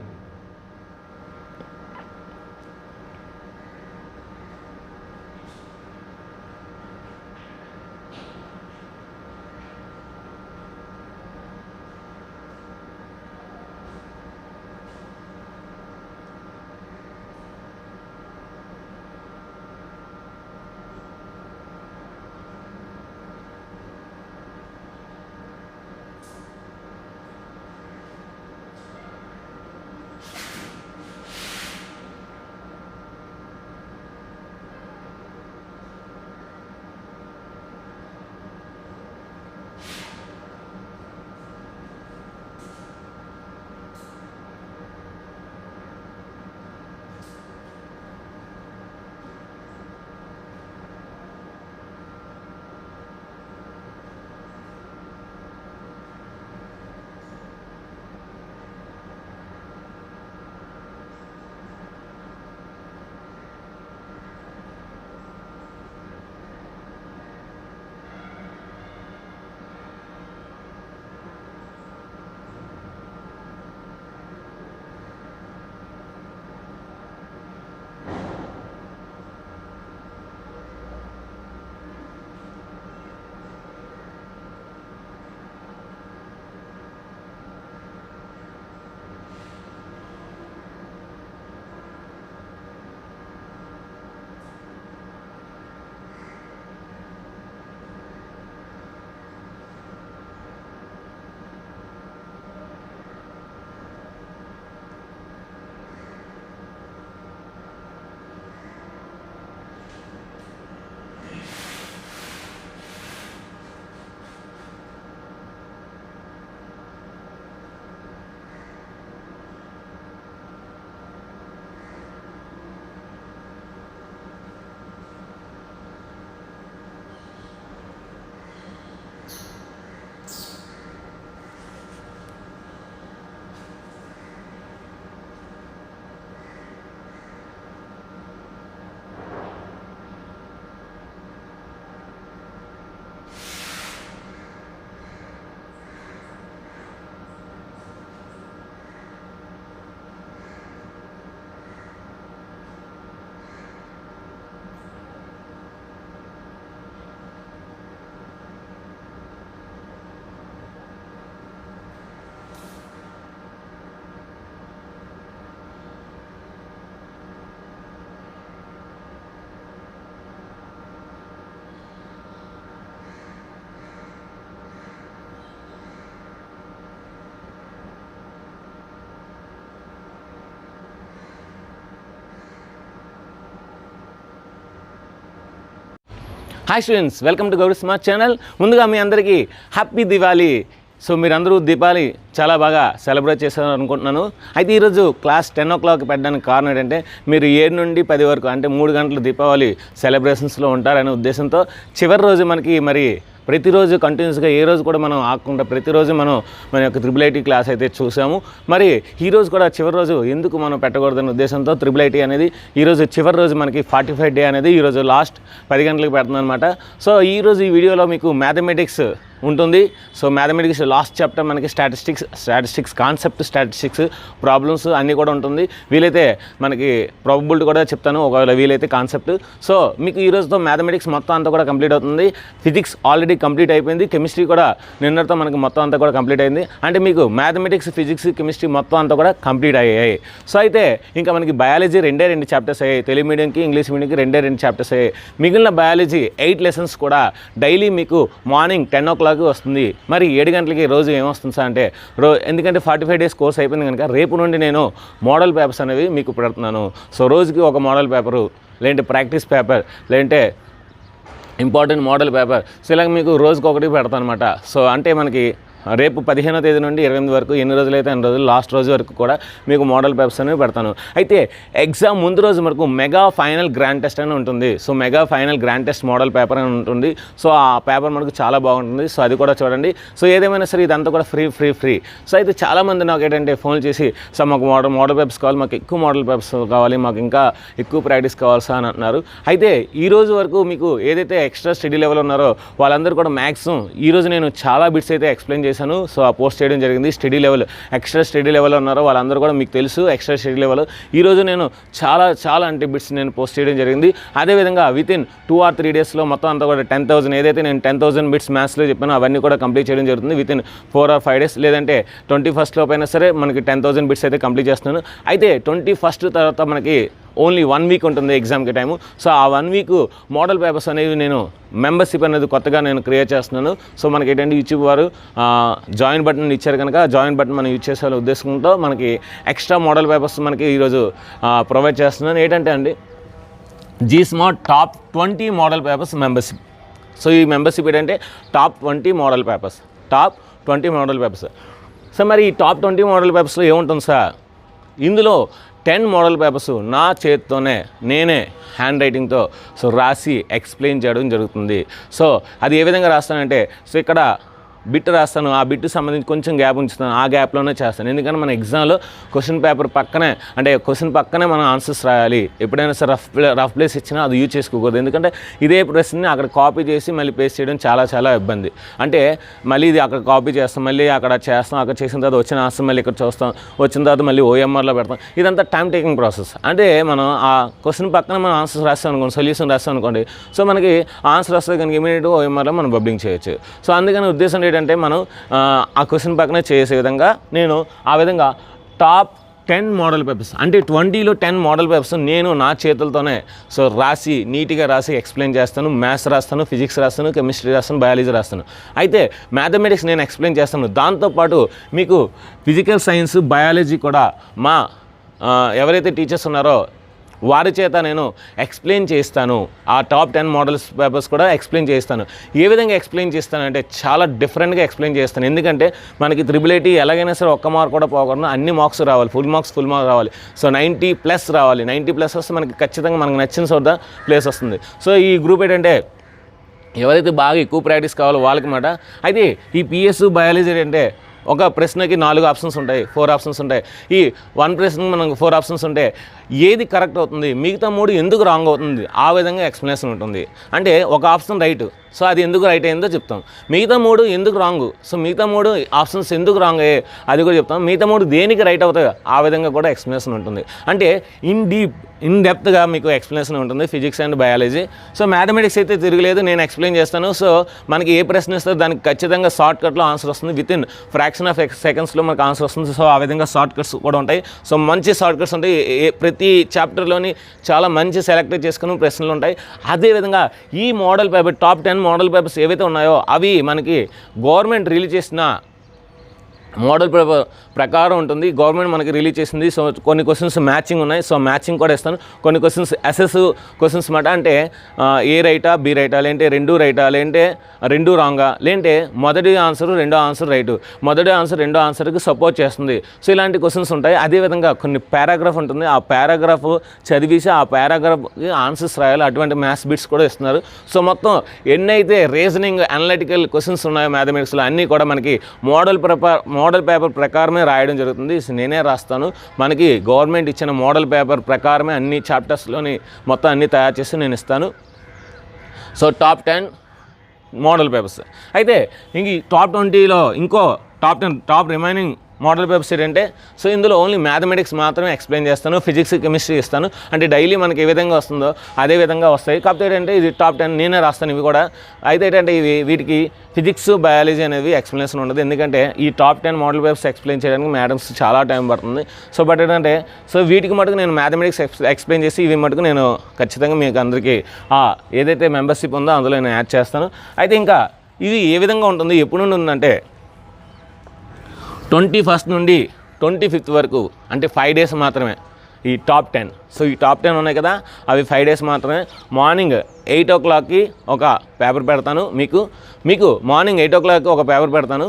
Hi students, welcome to Gauri smart channel. ముందుగా మీ అందరికీ హ్యాపీ దివాళీ. సో మీరందరూ దీపావళి చాలా బాగా సెలబ్రేట్ చేశారు అనుకుంటున్నాను. అయితే ఈరోజు క్లాస్ 10 o'clock పెట్టడానికి కారణం ఏంటంటే మీరు 7 నుండి 10 వరకు అంటే 3 గంటలు దీపావళి సెలబ్రేషన్స్లో ఉంటారనే ఉద్దేశంతో చివరి రోజు మనకి మరి ప్రతిరోజు కంటిన్యూస్గా ఏ రోజు కూడా మనం ఆగకుండా ప్రతిరోజు మన యొక్క IIIT క్లాస్ అయితే చూసాము. మరి ఈరోజు కూడా చివరి రోజు ఎందుకు మనం పెట్టకూడదనే ఉద్దేశంతో IIIT అనేది ఈరోజు చివరి రోజు మనకి 45 డే అనేది ఈరోజు లాస్ట్ 10 గంటలకు పెడుతుంది అనమాట. సో ఈరోజు ఈ వీడియోలో మీకు మ్యాథమెటిక్స్ ఉంటుంది. సో మ్యాథమెటిక్స్ లాస్ట్ చాప్టర్ మనకి స్టాటిస్టిక్స్ కాన్సెప్ట్, స్టాటిస్టిక్స్ ప్రాబ్లమ్స్ అన్నీ కూడా ఉంటుంది. వీలైతే మనకి ప్రాబబిలిటీ కూడా చెప్తాను, ఒకవేళ వీలైతే కాన్సెప్ట్. సో మీకు ఈ రోజుతో మ్యాథమెటిక్స్ మొత్తం అంతా కూడా కంప్లీట్ అవుతుంది. ఫిజిక్స్ ఆల్రెడీ కంప్లీట్ అయిపోయింది. కెమిస్ట్రీ కూడా నిన్నటితో మనకి మొత్తం అంతా కూడా కంప్లీట్ అయింది. అంటే మీకు మ్యాథమెటిక్స్, ఫిజిక్స్, కెమిస్ట్రీ మొత్తం అంతా కూడా కంప్లీట్ అయ్యాయి. సో అయితే ఇంకా మనకి బయాలజీ 2 చాప్టర్స్ అయ్యాయి. తెలుగు మీడియంకి, ఇంగ్లీష్ మీడియంకి 2 చాప్టర్స్ అయ్యాయి. మిగిలిన బయాలజీ 8 లెసన్స్ కూడా డైలీ మీకు మార్నింగ్ 10 o'clock వస్తుంది. మరి 7 గంటలకి రోజు ఏమొస్తుంది సార్ అంటే ఎందుకంటే 45 డేస్ కోర్స్ అయిపోయింది కనుక రేపు నుండి నేను మోడల్ పేపర్స్ అనేవి మీకు పెడుతున్నాను. సో రోజుకి ఒక మోడల్ పేపరు, లేదంటే ప్రాక్టీస్ పేపర్, లేదంటే ఇంపార్టెంట్ మోడల్ పేపర్, సో ఇలాగ మీకు రోజుకి ఒకటి పెడతాను అనమాట. సో అంటే మనకి రేపు 15వ తేదీ నుండి 28 వరకు, ఎన్ని రోజులు అయితే 2 రోజులు, లాస్ట్ రోజు వరకు కూడా మీకు మోడల్ పేపర్స్ అనేవి పెడతాను. అయితే ఎగ్జామ్ ముందు రోజు వరకు మెగా ఫైనల్ గ్రాండ్ టెస్ట్ అని ఉంటుంది. So mega final grand test model paper అని ఉంటుంది. సో ఆ పేపర్ మనకు చాలా బాగుంటుంది. సో అది కూడా చూడండి. సో ఏదేమైనా సరే ఇదంతా కూడా ఫ్రీ. సో అయితే చాలామంది నాకు ఏంటంటే ఫోన్ చేసి సార్ మాకు మోడల్ పేపర్స్ కావాలి, మాకు ఎక్కువ మోడల్ పేపర్స్ కావాలి, మాకు ఇంకా ఎక్కువ ప్రాక్టీస్ కావాలి సార్ అని అంటున్నారు. అయితే ఈ రోజు వరకు మీకు ఏదైతే ఎక్స్ట్రా స్టడీ లెవెల్ ఉన్నారో వాళ్ళందరూ కూడా మ్యాక్సిమం ఈరోజు నేను చాలా బిట్స్ అయితే ఎక్స్ప్లెయిన్ చేశాను. సో ఆ పోస్ట్ చేయడం జరిగింది. Study level, extra study level ఉన్నారో వాళ్ళందరూ కూడా మీకు తెలుసు ఎక్స్ట్రా స్టడీ లెవెల్. ఈరోజు నేను చాలా అంటే బిట్స్ నేను పోస్ట్ చేయడం జరిగింది. అదేవిధంగా వితిన్ 2 or 3 డేస్లో మొత్తం అంతా కూడా 10,000 ఏదైతే నేను 10,000 బిట్స్ మ్యాథ్స్లో చెప్పానో అవన్నీ కూడా కంప్లీట్ చేయడం జరుగుతుంది వితిన్ 4 or 5 డేస్. లేదంటే 21st లోపైనా సరే మనకి 10,000 బిట్స్ అయితే కంప్లీట్ చేస్తున్నాను. అయితే 21st తర్వాత మనకి ఓన్లీ 1 వీక్ ఉంటుంది ఎగ్జామ్కి టైము. సో ఆ 1 వీక్ మోడల్ పేపర్స్ అనేవి నేను మెంబర్షిప్ అనేది కొత్తగా నేను క్రియేట్ చేస్తున్నాను. సో మనకి ఏంటంటే యూట్యూబ్ వారు జాయిన్ బటన్ ఇచ్చారు కనుక జాయిన్ బటన్ మనం యూజ్ చేసే ఉద్దేశంతో మనకి ఎక్స్ట్రా మోడల్ పేపర్స్ మనకి ఈరోజు ప్రొవైడ్ చేస్తున్నాను. ఏంటంటే అండి GSmart top 20 model papers membership. So ఈ మెంబర్షిప్ ఏంటంటే టాప్ 20 మోడల్ పేపర్స్. సో మరి ఈ టాప్ 20 మోడల్ పేపర్స్లో ఏముంటుంది సార్? ఇందులో 10 మోడల్ పేపర్స్ నా చేతితోనే నేనే హ్యాండ్ రైటింగ్తో సో రాసి ఎక్స్ప్లెయిన్ చేయడం జరుగుతుంది. సో అది ఏ విధంగా రాస్తానంటే సో ఇక్కడ బిట్ రాస్తాను, ఆ బిట్ సంబంధించి కొంచెం గ్యాప్ ఉంచుతాను, ఆ గ్యాప్లోనే చేస్తాను. ఎందుకంటే మన ఎగ్జామ్లో క్వశ్చన్ పేపర్ పక్కనే అంటే క్వశ్చన్ పక్కనే మనం ఆన్సర్స్ రాయాలి. ఎప్పుడైనా సరే రఫ్ ప్లేస్ ఇచ్చినా అది యూజ్ చేసుకోకూడదు. ఎందుకంటే ఇదే ప్రశ్నని అక్కడ కాపీ చేసి మళ్ళీ పేస్ట్ చేయడం చాలా ఇబ్బంది. అంటే మళ్ళీ ఇది అక్కడ కాపీ చేస్తాం, మళ్ళీ అక్కడ చేస్తాం, అక్కడ చేసిన తర్వాత వచ్చిన ఆన్సర్ మళ్ళీ ఇక్కడ చూస్తాం, వచ్చిన తర్వాత మళ్ళీ OMRలో పెడతాం. ఇదంతా టైం టేకింగ్ ప్రాసెస్. అంటే మనం ఆ క్వశ్చన్ పక్కన మనం ఆన్సర్స్ రాస్తాం అనుకోండి, సొల్యూషన్ రాస్తాం అనుకోండి, సో మనకి ఆన్సర్ వస్తే కనుక ఇమీడియట్గా OMRలో మనం పబ్లింగ్ చేయొచ్చు. సో అందుకని ఉద్దేశం అంటే మనం ఆ క్వశ్చన్ పక్కనే చేసే విధంగా నేను ఆ విధంగా టాప్ 10 మోడల్ పేపర్స్ అంటే 20లో 10 మోడల్ పేపర్స్ నేను నా చేతులతోనే సో రాసి నీట్గా రాసి ఎక్స్ప్లెయిన్ చేస్తాను. మ్యాథ్స్ రాస్తాను, ఫిజిక్స్ రాస్తాను, కెమిస్ట్రీ రాస్తాను, బయాలజీ రాస్తాను. అయితే మ్యాథమెటిక్స్ నేను ఎక్స్ప్లెయిన్ చేస్తాను. దాంతోపాటు మీకు ఫిజికల్ సైన్స్, బయాలజీ కూడా మా ఎవరైతే టీచర్స్ ఉన్నారో వారి చేత నేను ఎక్స్ప్లెయిన్ చేస్తాను. ఆ టాప్ 10 మోడల్స్ పేపర్స్ కూడా ఎక్స్ప్లెయిన్ చేస్తాను. ఏ విధంగా ఎక్స్ప్లెయిన్ చేస్తానంటే చాలా డిఫరెంట్గా ఎక్స్ప్లెయిన్ చేస్తాను. ఎందుకంటే మనకి IIIT ఎలాగైనా సరే ఒక్క మార్క్ కూడా పోకుండా అన్ని మార్క్స్ రావాలి, ఫుల్ మార్క్స్ రావాలి. సో 90+ రావాలి. 90+ వస్తే మనకి ఖచ్చితంగా మనకు నచ్చిన చోట ప్లేస్ వస్తుంది. సో ఈ గ్రూప్ ఏంటంటే ఎవరైతే బాగా ఎక్కువ ప్రాక్టీస్ కావాలో వాళ్ళకి మాట. అయితే ఈ PS బయాలజీ అంటే ఒక ప్రశ్నకి 4 ఆప్షన్స్ ఉంటాయి, 4 ఆప్షన్స్ ఉంటాయి. ఈ 1 ప్రశ్నకి మనకు 4 ఆప్షన్స్ ఉంటే ఏది కరెక్ట్ అవుతుంది, మిగతా 3 ఎందుకు రాంగ్ అవుతుంది, ఆ విధంగా ఎక్స్ప్లెనేషన్ ఉంటుంది. అంటే ఒక ఆప్షన్ రైట్, సో అది ఎందుకు రైట్ అయిందో చెప్తాం. మిగతా 3 ఎందుకు రాంగ్, సో మిగతా 3 ఆప్షన్స్ ఎందుకు రాంగ్ అయ్యాయి అది కూడా చెప్తాం. మిగతా 3 దేనికి రైట్ అవుతాయో ఆ విధంగా కూడా ఎక్స్ప్లెనేషన్ ఉంటుంది. అంటే ఇన్ డెప్త్గా మీకు ఎక్స్ప్లెనేషన్ ఉంటుంది physics and biology. So mathematics అయితే తిరగలేదు, నేను ఎక్స్ప్లెయిన్ చేస్తాను. సో మనకి ఏ ప్రశ్న ఇస్తారో దానికి ఖచ్చితంగా షార్ట్ కట్లో ఆన్సర్ వస్తుంది. వితిన్ ఫ్రాక్షన్ ఆఫ్ సెకండ్స్లో మనకు ఆన్సర్ వస్తుంది. సో ఆ విధంగా షార్ట్ కట్స్ కూడా ఉంటాయి. సో మంచి షార్ట్ కట్స్ ఉంటాయి. ప్రతి చాప్టర్లోని చాలా మంచి సెలెక్ట్ చేసుకుని ప్రశ్నలు ఉంటాయి. అదేవిధంగా ఈ model paper top 10 model papers ఏవైతే ఉన్నాయో అవి మనకి గవర్నమెంట్ రిలీజ్ చేసిన మోడల్ పేపర్ ప్రకారం ఉంటుంది. గవర్నమెంట్ మనకి రిలీజ్ చేసింది. సో కొన్ని క్వశ్చన్స్ మ్యాచింగ్ ఉన్నాయి. సో మ్యాచింగ్ కూడా ఇస్తాను. కొన్ని క్వశ్చన్స్ అసెస్ క్వశ్చన్స్ మాట, అంటే ఏ రైటా బి రైటా, లేదంటే రెండు రైటా, లేదంటే రెండు రాంగా, లేదంటే మొదటి ఆన్సర్ రెండో ఆన్సర్ రైటు, మొదటి ఆన్సర్ రెండో ఆన్సర్కి సపోర్ట్ చేస్తుంది. సో ఇలాంటి క్వశ్చన్స్ ఉంటాయి. అదేవిధంగా కొన్ని పారాగ్రాఫ్ ఉంటుంది. ఆ పారాగ్రాఫ్ చదివేసి ఆ పారాగ్రాఫ్కి ఆన్సర్స్ రాయాలి. అటువంటి మ్యాథ్స్ బిట్స్ కూడా ఇస్తున్నారు. సో మొత్తం ఎన్నైతే రీజనింగ్ అనలిటికల్ క్వశ్చన్స్ ఉన్నాయో మ్యాథమెటిక్స్లో అన్నీ కూడా మనకి మోడల్ పేపర్ ప్రకారమే రాయడం జరుగుతుంది. నేనే రాస్తాను. మనకి గవర్నమెంట్ ఇచ్చిన మోడల్ పేపర్ ప్రకారమే అన్ని చాప్టర్స్లోని మొత్తం అన్నీ తయారు చేసి నేను ఇస్తాను. So top 10 model papers. అయితే ఇంక టాప్ 20లో ఇంకో top 10 top remaining model papers ఏంటంటే, సో ఇందులో ఓన్లీ మ్యాథమెటిక్స్ మాత్రమే ఎక్స్ప్లెయిన్ చేస్తాను. ఫిజిక్స్ కెమిస్ట్రీ ఇస్తాను. అంటే డైలీ మనకి ఏ విధంగా వస్తుందో అదే విధంగా వస్తాయి. కాకపోతే ఏంటంటే ఇది టాప్ 10 నేనే రాస్తాను ఇవి కూడా. అయితే ఏంటంటే వీటికి ఫిజిక్స్ బయాలజీ అనేవి ఎక్స్ప్లెనేషన్ ఉండదు. ఎందుకంటే ఈ టాప్ 10 మోడల్ పేపర్స్ ఎక్స్ప్లెయిన్ చేయడానికి మేడమ్స్ చాలా టైం పడుతుంది. సో బట్ ఏంటంటే సో వీటికి మటుకు నేను మ్యాథమెటిక్స్ ఎక్స్ప్లెయిన్ చేసి ఇవి మటుకు నేను ఖచ్చితంగా మీకు అందరికీ ఏదైతే మెంబర్షిప్ ఉందో అందులో నేను యాడ్ చేస్తాను. అయితే ఇంకా ఇది ఏ విధంగా ఉంటుంది, ఎప్పుడు నుండి ఉందంటే 21st నుండి 25th వరకు, అంటే 5 days మాత్రమే ఈ టాప్ 10. సో ఈ టాప్ 10 ఉన్నాయి కదా, అవి 5 days మాత్రమే. మార్నింగ్ 8 o'clockకి ఒక పేపర్ పెడతాను. మీకు మార్నింగ్ 8 o'clockకి ఒక పేపర్ పెడతాను,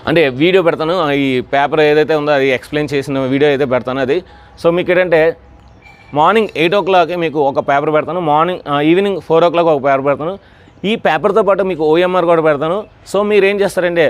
అంటే వీడియో పెడతాను. ఈ పేపర్ ఏదైతే ఉందో అది ఎక్స్ప్లెయిన్ చేసిన వీడియో అయితే పెడతాను అది. సో మీకు ఏంటంటే మార్నింగ్ 8 o'clockకి మీకు ఒక పేపర్ పెడతాను. ఈవినింగ్ 4 o'clock ఒక పేపర్ పెడతాను. ఈ పేపర్తో పాటు మీకు OMR కూడా పెడతాను. సో మీరు ఏం చేస్తారంటే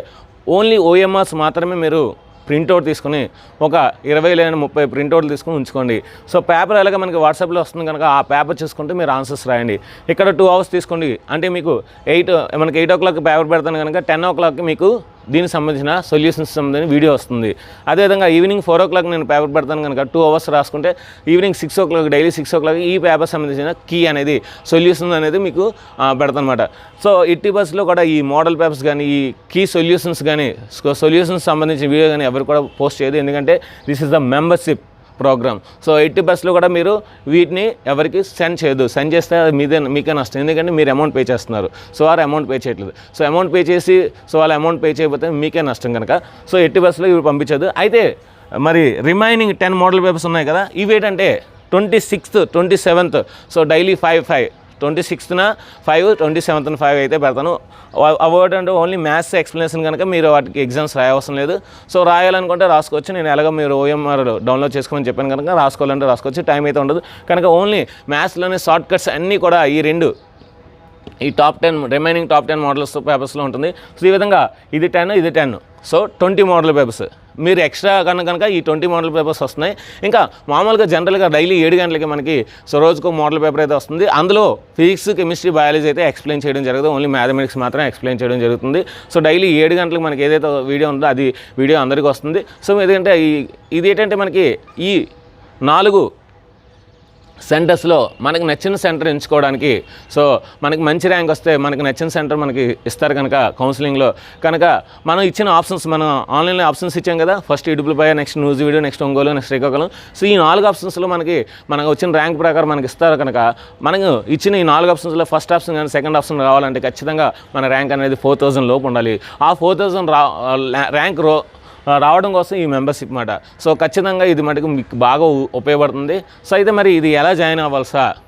ఓన్లీ OMRs మాత్రమే మీరు ప్రింట్అవుట్ తీసుకుని ఒక 20 లేదా 30 ప్రింట్అవుట్లు తీసుకుని ఉంచుకోండి. సో పేపర్ ఎలాగ మనకి వాట్సాప్లో వస్తుంది కనుక ఆ పేపర్ చూసుకుంటే మీరు ఆన్సర్స్ రాయండి. ఇక్కడ 2 hours తీసుకోండి. అంటే మీకు 8 o'clock పేపర్ పెడతాను కనుక 10 o'clockకి మీకు దీనికి సంబంధించిన సొల్యూషన్స్ సంబంధించిన వీడియో వస్తుంది. అదేవిధంగా ఈవినింగ్ 4 o'clock నేను పేపర్ పెడతాను కనుక 2 hours రాసుకుంటే ఈవినింగ్ 6 o'clock డైలీ 6 o'clock ఈ పేపర్ సంబంధించిన కీ అనేది సొల్యూషన్ అనేది మీకు పెడతాను అనమాట. సో 80% కూడా ఈ మోడల్ పేపర్స్ కానీ ఈ కీ సొల్యూషన్స్ కానీ సొల్యూషన్స్ సంబంధించిన వీడియో కానీ ఎవరు కూడా పోస్ట్ చేయదు. ఎందుకంటే this is the membership programme. So 80% కూడా మీరు వీటిని ఎవరికి సెండ్ చేయదు. సెండ్ చేస్తే అది మీకే నష్టం. ఎందుకంటే మీరు అమౌంట్ పే చేస్తున్నారు. సో వారు అమౌంట్ పే చేయట్లేదు. సో అమౌంట్ పే చేసి వాళ్ళు అమౌంట్ పే చేయకపోతే మీకే నష్టం కనుక సో 80% ఇవి పంపించదు. అయితే మరి రిమైనింగ్ 10 మోడల్ పేపర్స్ ఉన్నాయి కదా, ఇవి ఏంటంటే 26th 27th so daily 5 26th 5 27th 5 అయితే పెడతాను. అవార్డ్ అంటే ఓన్లీ మ్యాథ్స్ ఎక్స్ప్లెనేషన్ కనుక మీరు వాటికి ఎగ్జామ్స్ రాయవసరం లేదు. సో రాయాలనుకుంటే రాసుకోవచ్చు. నేను ఎలాగో మీరు OMR డౌన్లోడ్ చేసుకోమని చెప్పాను కనుక రాసుకోవాలంటే రాసుకోవచ్చు. టైం అయితే ఉండదు కనుక ఓన్లీ మ్యాథ్స్లోనే షార్ట్ కట్స్ అన్నీ కూడా ఈ టాప్ 10 రిమైనింగ్ టాప్ 10 మోడల్స్ పేపర్స్లో ఉంటుంది. సో ఈ విధంగా ఇది 10 ఇది 10 సో 20 మోడల్ పేపర్స్. మీరు ఎక్స్ట్రా కనుక ఈ 20 మోడల్ పేపర్స్ వస్తున్నాయి. ఇంకా మామూలుగా జనరల్గా డైలీ 7 గంటలకి మనకి సో రోజుకు మోడల్ పేపర్ అయితే వస్తుంది. అందులో ఫిజిక్స్ కెమిస్ట్రీ బయాలజీ అయితే ఎక్స్ప్లెయిన్ చేయడం జరుగుతుంది. ఓన్లీ మ్యాథమెటిక్స్ మాత్రం ఎక్స్ప్లెయిన్ చేయడం జరుగుతుంది. సో డైలీ 7 గంటలకు మనకి ఏదైతే వీడియో ఉందో అది వీడియో అందరికీ వస్తుంది. సో ఏంటంటే ఇది ఏంటంటే మనకి ఈ 4 సెంటర్స్లో మనకు నచ్చిన సెంటర్ ఎంచుకోవడానికి సో మనకి మంచి ర్యాంక్ వస్తే మనకి నచ్చిన సెంటర్ మనకి ఇస్తారు కనుక కౌన్సిలింగ్లో కనుక మనం ఇచ్చిన ఆప్షన్స్ మనం ఆన్లైన్లో ఆప్షన్స్ ఇచ్చాం కదా, first Idupulapaya, next news video, next Ongole, next Srikakulam. So ఈ 4 ఆప్షన్స్లో మనకు వచ్చిన ర్యాంక్ ప్రకారం మనకి ఇస్తారు కనుక మనకు ఇచ్చిన ఈ 4 ఆప్షన్స్లో ఫస్ట్ ఆప్షన్ కానీ సెకండ్ ఆప్షన్ రావాలంటే ఖచ్చితంగా మన ర్యాంక్ అనేది 4000 లోపు ఉండాలి. ఆ 4000 ర్యాంక్ రావడం కోసం ఈ మెంబర్షిప్ మాట. సో ఖచ్చితంగా ఇది మటుకు మీకు బాగా ఉపయోగపడుతుంది. సో అయితే మరి ఇది ఎలా జాయిన్ అవ్వాలి సార్?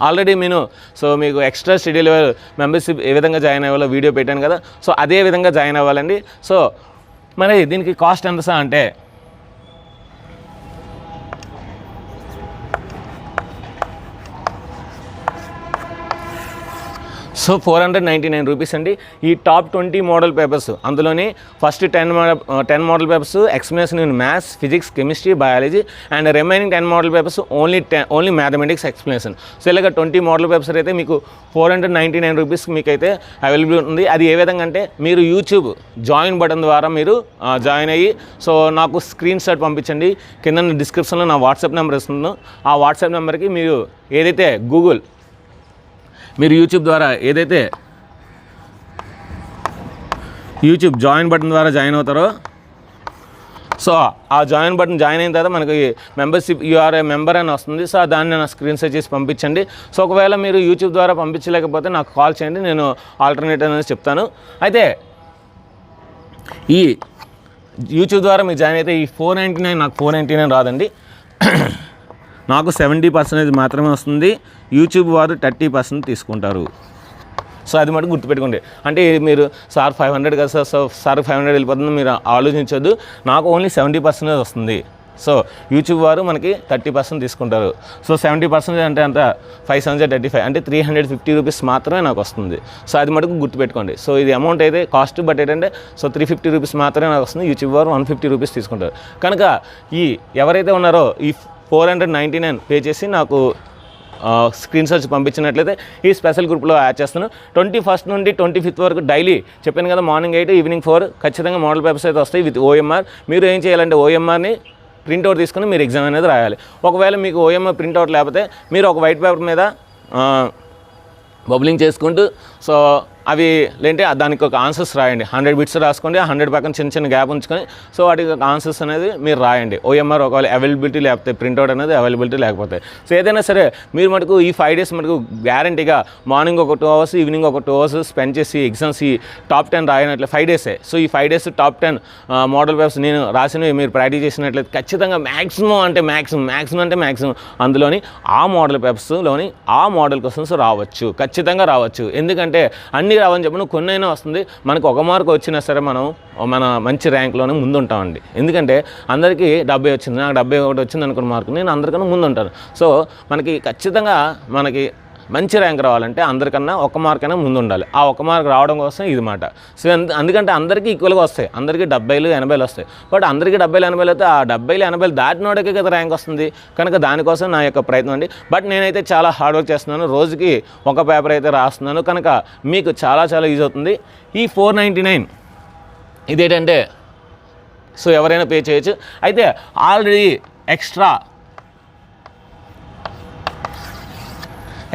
ఆల్రెడీ మీకు ఎక్స్ట్రా స్టడీ లెవెల్ మెంబర్షిప్ ఏ విధంగా జాయిన్ అవ్వాలో వీడియో పెట్టాను కదా, సో అదే విధంగా జాయిన్ అవ్వాలండి. సో మరి దీనికి కాస్ట్ ఎంత సార్ అంటే సో 499 రూపీస్ అండి. ఈ టాప్ 20 మోడల్ పేపర్స్ అందులోని first 10 model papers explanation in maths, physics, chemistry, biology and remaining 10 model papers only mathematics explanation. So ఇలాగ 20 మోడల్ పేపర్స్ అయితే మీకు 499 రూపీస్ మీకైతే అవైలబుల్ ఉంది. అది ఏ విధంగా అంటే మీరు యూట్యూబ్ జాయిన్ బటన్ ద్వారా మీరు జాయిన్ అయ్యి సో నాకు స్క్రీన్ షాట్ పంపించండి. కింద డిస్క్రిప్షన్లో నా వాట్సాప్ నెంబర్ ఇస్తున్నాను. ఆ వాట్సాప్ నెంబర్కి మీరు ఏదైతే మీరు యూట్యూబ్ ద్వారా ఏదైతే యూట్యూబ్ జాయిన్ బటన్ ద్వారా జాయిన్ అవుతారో సో ఆ జాయిన్ బటన్ జాయిన్ అయిన తర్వాత మనకి మెంబర్షిప్ యూఆర్ ఏ మెంబర్ అని వస్తుంది. సో దాన్ని నా స్క్రీన్ షాట్ చేసి పంపించండి. సో ఒకవేళ మీరు యూట్యూబ్ ద్వారా పంపించలేకపోతే నాకు కాల్ చేయండి, నేను ఆల్టర్నేటివ్ అనేది చెప్తాను. అయితే ఈ యూట్యూబ్ ద్వారా మీరు జాయిన్ అయితే ఈ 499 నాకు 499 రాదండి. నాకు 70% మాత్రమే వస్తుంది. యూట్యూబ్ వారు 30% తీసుకుంటారు. సో అది మటుకు గుర్తుపెట్టుకోండి. అంటే మీరు సార్ 500 కదా సార్ 500 వెళ్ళిపోతుంది మీరు ఆలోచించొద్దు. నాకు ఓన్లీ 70% వస్తుంది. సో యూట్యూబ్ వారు మనకి 30% తీసుకుంటారు. సో 70% అంటే అంత 5 7 35 అంటే 350 రూపీస్ మాత్రమే నాకు వస్తుంది. సో అది మటుకు గుర్తుపెట్టుకోండి. సో ఇది అమౌంట్ అయితే కాస్ట్ బట్ ఏంటంటే సో 350 రూపీస్ మాత్రమే నాకు వస్తుంది. యూట్యూబ్ వారు 150 రూపీస్ తీసుకుంటారు. కనుక ఈ ఎవరైతే ఉన్నారో ఈ 499 పే చేసి నాకు స్క్రీన్ షాట్స్ పంపించినట్లయితే ఈ స్పెషల్ గ్రూప్లో యాడ్ చేస్తాను. 21st నుండి 25th వరకు డైలీ చెప్పాను కదా, మార్నింగ్ 8 ఈవినింగ్ 4 ఖచ్చితంగా మోడల్ పేపర్స్ అయితే వస్తాయి విత్ OMR. మీరు ఏం చేయాలంటే OMRని ప్రింట్అవుట్ తీసుకుని మీరు ఎగ్జామ్ అనేది రాయాలి. ఒకవేళ మీకు OMR ప్రింట్అవుట్ లేకపోతే మీరు ఒక వైట్ పేపర్ మీద బబ్లింగ్ చేసుకుంటూ సో అవి లేంటే దానికి ఒక ఆన్సర్స్ రాయండి. 100 బిట్స్ రాసుకోండి. 100 పక్కన చిన్న చిన్న గ్యాప్ ఉంచుకొని సో వాటికి ఒక ఆన్సర్స్ అనేది మీరు రాయండి. OMR ఒకవేళ అవైలబిలిటీ లేకపోతే ప్రింట్అవుట్ అనేది అవైలబిలిటీ లేకపోతే సో ఏదైనా సరే మీరు మటుకు ఈ 5 days మటుకు గ్యారంటీగా మార్నింగ్ ఒక 2 hours ఈవినింగ్ ఒక 2 hours స్పెండ్ చేసి ఎగ్జామ్స్ ఈ టాప్ 10 రాయనట్లే 5 days. సో ఈ 5 days టాప్ 10 మోడల్ పేపర్స్ నేను రాసినవి మీరు ప్రాక్టీస్ చేసినట్లయితే ఖచ్చితంగా మ్యాక్సిమం అంటే మ్యాక్సిమం అందులోని ఆ మోడల్ పేపర్స్లోని ఆ మోడల్ క్వశ్చన్స్ రావచ్చు, ఖచ్చితంగా రావచ్చు. ఎందుకంటే అన్ని రావని చెప్పి నువ్వు కొన్ని అయినా వస్తుంది. మనకు ఒక మార్క్ వచ్చినా సరే మన మంచి ర్యాంక్లోనే ముందు ఉంటామండి. ఎందుకంటే అందరికీ 70 వచ్చింది, నాకు 71 వచ్చింది అనుకున్న మార్కు నేను అందరికన్నా ముందు ఉంటాను. సో మనకి ఖచ్చితంగా మనకి మంచి ర్యాంక్ రావాలంటే అందరికన్నా ఒక మార్క్ అయినా ముందు ఉండాలి. ఆ ఒక మార్క్ రావడం కోసం ఇది మాట. సో అందుకంటే అందరికీ ఈక్వల్గా వస్తాయి, అందరికీ 70 80 వస్తాయి. బట్ అందరికీ 70 80 అయితే ఆ 70 80 దాటినోడికే కదా ర్యాంక్ వస్తుంది. కనుక దానికోసం నా యొక్క ప్రయత్నం అండి. బట్ నేనైతే చాలా హార్డ్ వర్క్ చేస్తున్నాను. రోజుకి ఒక పేపర్ అయితే రాస్తున్నాను. కనుక మీకు చాలా యూజ్ అవుతుంది. ఈ 499 ఇదేంటంటే సో ఎవరైనా పే చేయొచ్చు. అయితే already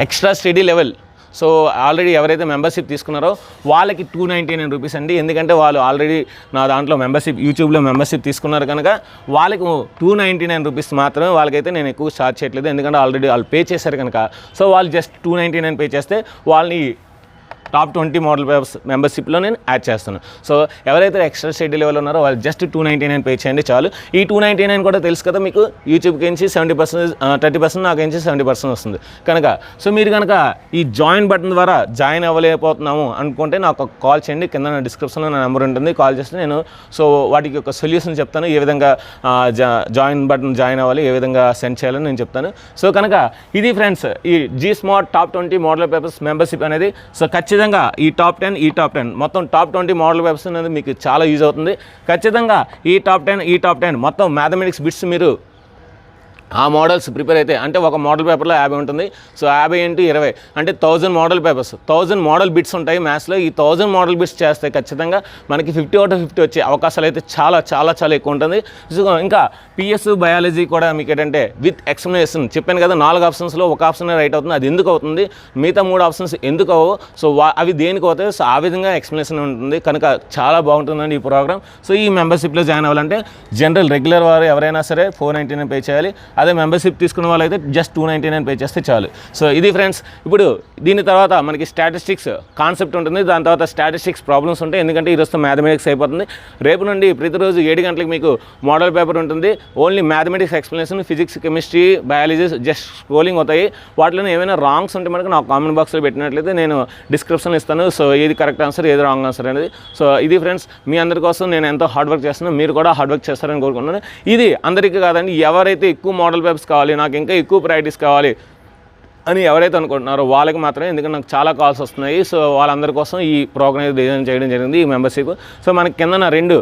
extra study level so already ఎవరైతే మెంబర్షిప్ తీసుకున్నారో వాళ్ళకి 299 రూపీస్ అండి. ఎందుకంటే వాళ్ళు ఆల్రెడీ నా దాంట్లో మెంబర్షిప్ యూట్యూబ్లో మెంబర్షిప్ తీసుకున్నారు కనుక వాళ్ళకి 299 రూపీస్ మాత్రమే. వాళ్ళకైతే నేను ఎక్కువ చార్జ్ చేయట్లేదు ఎందుకంటే ఆల్రెడీ వాళ్ళు పే చేశారు కనుక. సో వాళ్ళు జస్ట్ 299 పే చేస్తే వాళ్ళని టాప్ 20 మోడల్ పేపర్స్ మెంబర్షిప్లో నేను యాడ్ చేస్తాను. సో ఎవరైతే ఎక్స్ట్రా స్టడీ లెవెల్ ఉన్నారో వాళ్ళు జస్ట్ 299 పే చేయండి చాలు. ఈ 299 కూడా తెలుసు కదా మీకు, యూట్యూబ్కి నుంచి 70% 30% నాకు నుంచి 70% వస్తుంది కనుక. సో మీరు కనుక ఈ జాయిన్ బటన్ ద్వారా జాయిన్ అవ్వలేకపోతున్నాము అనుకుంటే నాకు కాల్ చేయండి. కింద నా డిస్క్రిప్షన్లో నా నెంబర్ ఉంటుంది, కాల్ చేస్తే నేను సో వాటికి ఒక సొల్యూషన్ చెప్తాను. ఏ విధంగా జాయిన్ బటన్ జాయిన్ అవ్వాలి, ఏ విధంగా సెండ్ చేయాలని నేను చెప్తాను. సో కనుక ఇది ఫ్రెండ్స్ ఈ G-Smart top 20 model papers membership అనేది. సో ఖచ్చితంగా ఈ టాప్ 10 మొత్తం టాప్ 20 మోడల్ పేపర్స్ అనేది మీకు చాలా యూజ్ అవుతుంది. ఖచ్చితంగా ఈ టాప్ 10 మొత్తం మ్యాథమెటిక్స్ బిట్స్ మీరు ఆ మోడల్స్ ప్రిపేర్ అయితే అంటే ఒక మోడల్ పేపర్లో 50 ఉంటుంది. సో 50 × 20 అంటే 1000 మోడల్ పేపర్స్, 1000 మోడల్ బిట్స్ ఉంటాయి మ్యాథ్స్లో. ఈ 1000 మోడల్ బిట్స్ చేస్తే ఖచ్చితంగా మనకి 50 out of 50 వచ్చే అవకాశాలు అయితే చాలా ఎక్కువ ఉంటుంది. సో ఇంకా PS బయాలజీ కూడా మీకు ఏంటంటే విత్ ఎక్స్ప్లెనేషన్ చెప్పాను కదా, 4 ఆప్షన్స్లో ఒక ఆప్షన్ రైట్ అవుతుంది. అది ఎందుకు అవుతుంది, మిగతా 3 ఆప్షన్స్ ఎందుకు అవ్వవు, సో అవి దేనికి అవుతాయి, సో ఆ విధంగా ఎక్స్ప్లెనేషన్ ఉంటుంది. కనుక చాలా బాగుంటుందండి ఈ ప్రోగ్రామ్. సో ఈ మెంబర్షిప్లో జాయిన్ అవ్వాలంటే జనరల్ రెగ్యులర్ వారు ఎవరైనా సరే 499 పే చేయాలి. అదే మెంబర్షిప్ తీసుకున్న వాళ్ళైతే జస్ట్ 299 పే చేస్తే చాలు. సో ఇది ఫ్రెండ్స్. ఇప్పుడు దీని తర్వాత మనకి స్టాటిస్టిక్స్ కాన్సెప్ట్ ఉంటుంది, దాని తర్వాత స్టాటిస్టిక్స్ ప్రాబ్లమ్స్ ఉంటాయి. ఎందుకంటే ఈరోజు మ్యాథమెటిక్స్ అయిపోతుంది. రేపు నుండి ప్రతిరోజు 7 గంటలకు మీకు మోడల్ పేపర్ ఉంటుంది. Only mathematics explanation, physics chemistry biology just scrolling అవుతాయి. వాటిలో ఏమైనా రాంగ్స్ ఉంటే మనకు నాకు కామెంట్ బాక్స్లో పెట్టినట్లయితే నేను డిస్క్రిప్షన్లో ఇస్తాను. సో ఏది కరెక్ట్ ఆన్సర్ ఏది రాంగ్ ఆన్సర్ అనేది. సో ఇది ఫ్రెండ్స్ మీ అందరి కోసం నేను ఎంతో హార్డ్ వర్క్ చేస్తున్నాను. మీరు కూడా హార్డ్ వర్క్ చేస్తారని కోరుకుంటున్నాను. ఇది అందరికీ కాదండి, ఎవరైతే ఎక్కువ మోడల్ పేపర్స్ కావాలి, నాకు ఇంకా ఎక్కువ ప్రాక్టీస్ కావాలి అని ఎవరైతే అనుకుంటున్నారో వాళ్ళకి మాత్రమే. ఎందుకంటే నాకు చాలా కాల్స్ వస్తున్నాయి. సో వాళ్ళందరి కోసం ఈ ప్రోగ్రామ్ డిజైన్ చేయడం జరిగింది, ఈ మెంబర్షిప్. సో మనకి కింద 2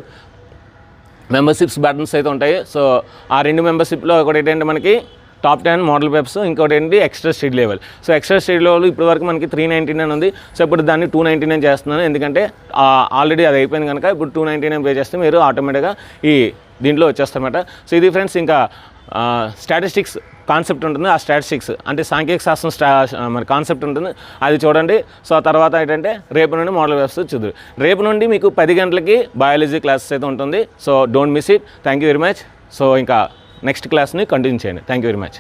మెంబర్షిప్స్ బటన్స్ అయితే ఉంటాయి. సో ఆ 2 మెంబర్షిప్లో ఒకటి ఏంటంటే మనకి టాప్ 10 మోడల్ పేపర్స్, ఇంకోటి ఏంటి extra study level. So extra study level ఇప్పటి వరకు మనకి 399 ఉంది. సో ఇప్పుడు దాన్ని 299 చేస్తున్నాను. ఎందుకంటే ఆల్రెడీ అది అయిపోయింది కనుక ఇప్పుడు 299 పే చేస్తే మీరు ఆటోమేటిక్గా ఈ దీంట్లో వచ్చేస్తారన్నమాట. సో ఇది ఫ్రెండ్స్. ఇంకా స్టాటిస్టిక్స్ కాన్సెప్ట్ ఉంటుంది. ఆ స్టాటిస్టిక్స్ అంటే సాంఖ్యక శాస్త్రం మరి కాన్సెప్ట్ ఉంటుంది, అది చూడండి. సో ఆ తర్వాత ఏంటంటే రేపు నుండి మోడల్ వ్యవస్థ చూద్దాం. రేపు నుండి మీకు 10 గంటలకి బయాలజీ క్లాసెస్ అయితే ఉంటుంది. So don't miss it. Thank you very much. So ఇంకా నెక్స్ట్ క్లాస్ని కంటిన్యూ చేయండి. Thank you very much.